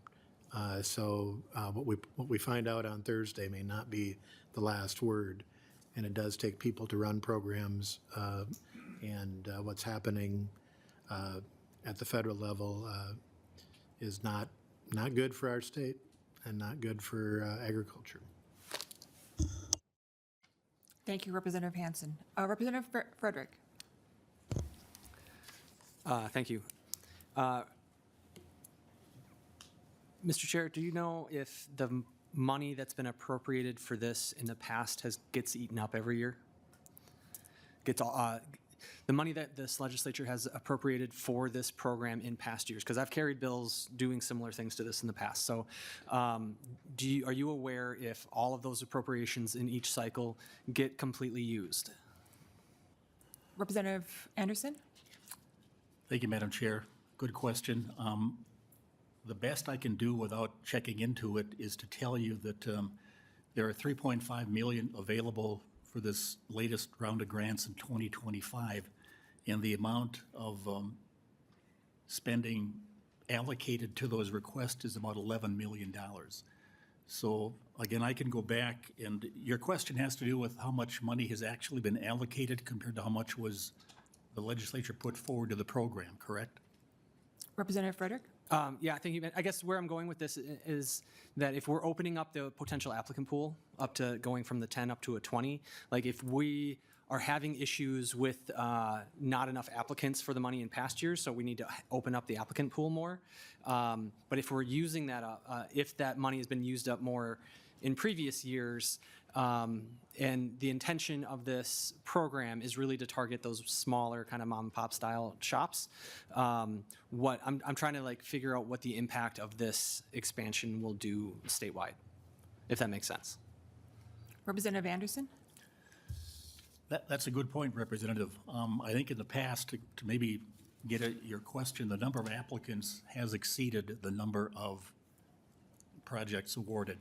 So what we find out on Thursday may not be the last word, and it does take people to run programs, and what's happening at the federal level is not good for our state and not good for agriculture. Thank you, Representative Hansen. Representative Frederick. Thank you. Mr. Chair, do you know if the money that's been appropriated for this in the past gets eaten up every year? The money that this legislature has appropriated for this program in past years, because I've carried bills doing similar things to this in the past. So are you aware if all of those appropriations in each cycle get completely used? Representative Anderson. Thank you, Madam Chair. Good question. The best I can do without checking into it is to tell you that there are $3.5 million available for this latest round of grants in 2025, and the amount of spending allocated to those requests is about $11 million. So again, I can go back, and your question has to do with how much money has actually been allocated compared to how much was the legislature put forward to the program, correct? Representative Frederick. Yeah, thank you. I guess where I'm going with this is that if we're opening up the potential applicant pool up to going from the 10 up to a 20, like if we are having issues with not enough applicants for the money in past years, so we need to open up the applicant pool more. But if we're using that, if that money has been used up more in previous years, and the intention of this program is really to target those smaller kind of mom and pop style shops. I'm trying to like figure out what the impact of this expansion will do statewide, if that makes sense. Representative Anderson? That's a good point, Representative. I think in the past, to maybe get at your question, the number of applicants has exceeded the number of projects awarded.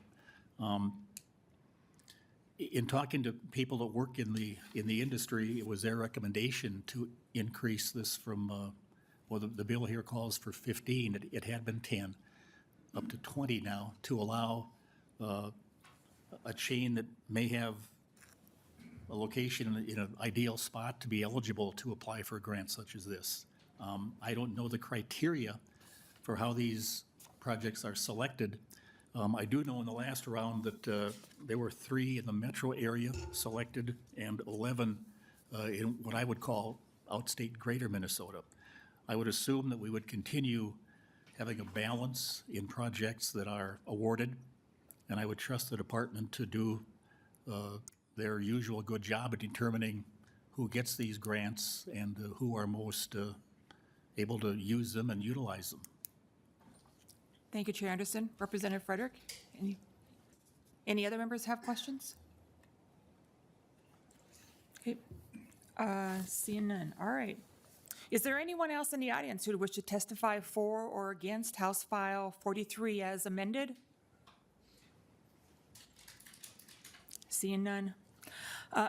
In talking to people that work in the industry, it was their recommendation to increase this from, well, the bill here calls for 15. It had been 10, up to 20 now, to allow a chain that may have a location in an ideal spot to be eligible to apply for a grant such as this. I don't know the criteria for how these projects are selected. I do know in the last round that there were 3 in the metro area selected and 11 in what I would call outstate greater Minnesota. I would assume that we would continue having a balance in projects that are awarded, and I would trust the department to do their usual good job at determining who gets these grants and who are most able to use them and utilize them. Thank you, Chair Anderson. Representative Frederick, any other members have questions? Okay, seeing none. All right. Is there anyone else in the audience who would wish to testify for or against House File 43 as amended? Seeing none.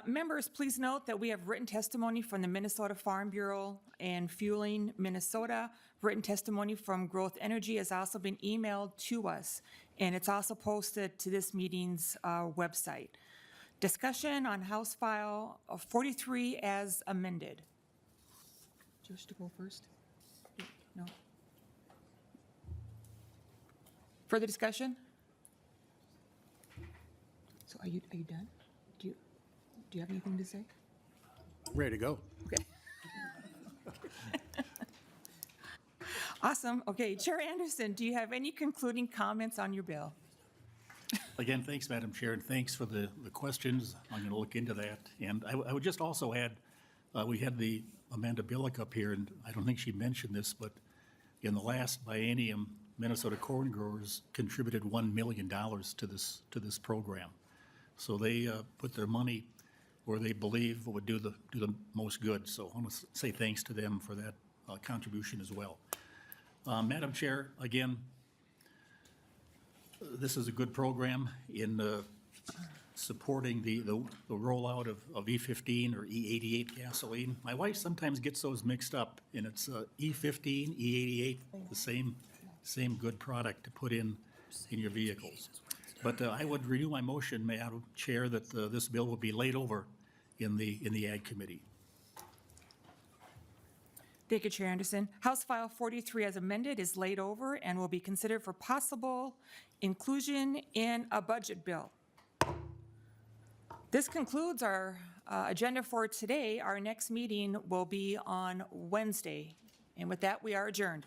Members, please note that we have written testimony from the Minnesota Farm Bureau and Fueling Minnesota. Written testimony from Growth Energy has also been emailed to us, and it's also posted to this meeting's website. Discussion on House File 43 as amended. Do you wish to go first? No. Further discussion? So are you done? Do you have anything to say? Ready to go. Okay. Awesome. Okay, Chair Anderson, do you have any concluding comments on your bill? Again, thanks, Madam Chair, and thanks for the questions. I'm going to look into that. And I would just also add, we had the Amanda Billick up here, and I don't think she mentioned this, but in the last biennium, Minnesota corn growers contributed $1 million to this program. So they put their money where they believe would do the most good. So I want to say thanks to them for that contribution as well. Madam Chair, again, this is a good program in supporting the rollout of E15 or E88 gasoline. My wife sometimes gets those mixed up, and it's E15, E88, the same good product to put in your vehicles. But I would renew my motion, Madam Chair, that this bill will be laid over in the Ag Committee. Thank you, Chair Anderson. House File 43 as amended is laid over and will be considered for possible inclusion in a budget bill. This concludes our agenda for today. Our next meeting will be on Wednesday. And with that, we are adjourned.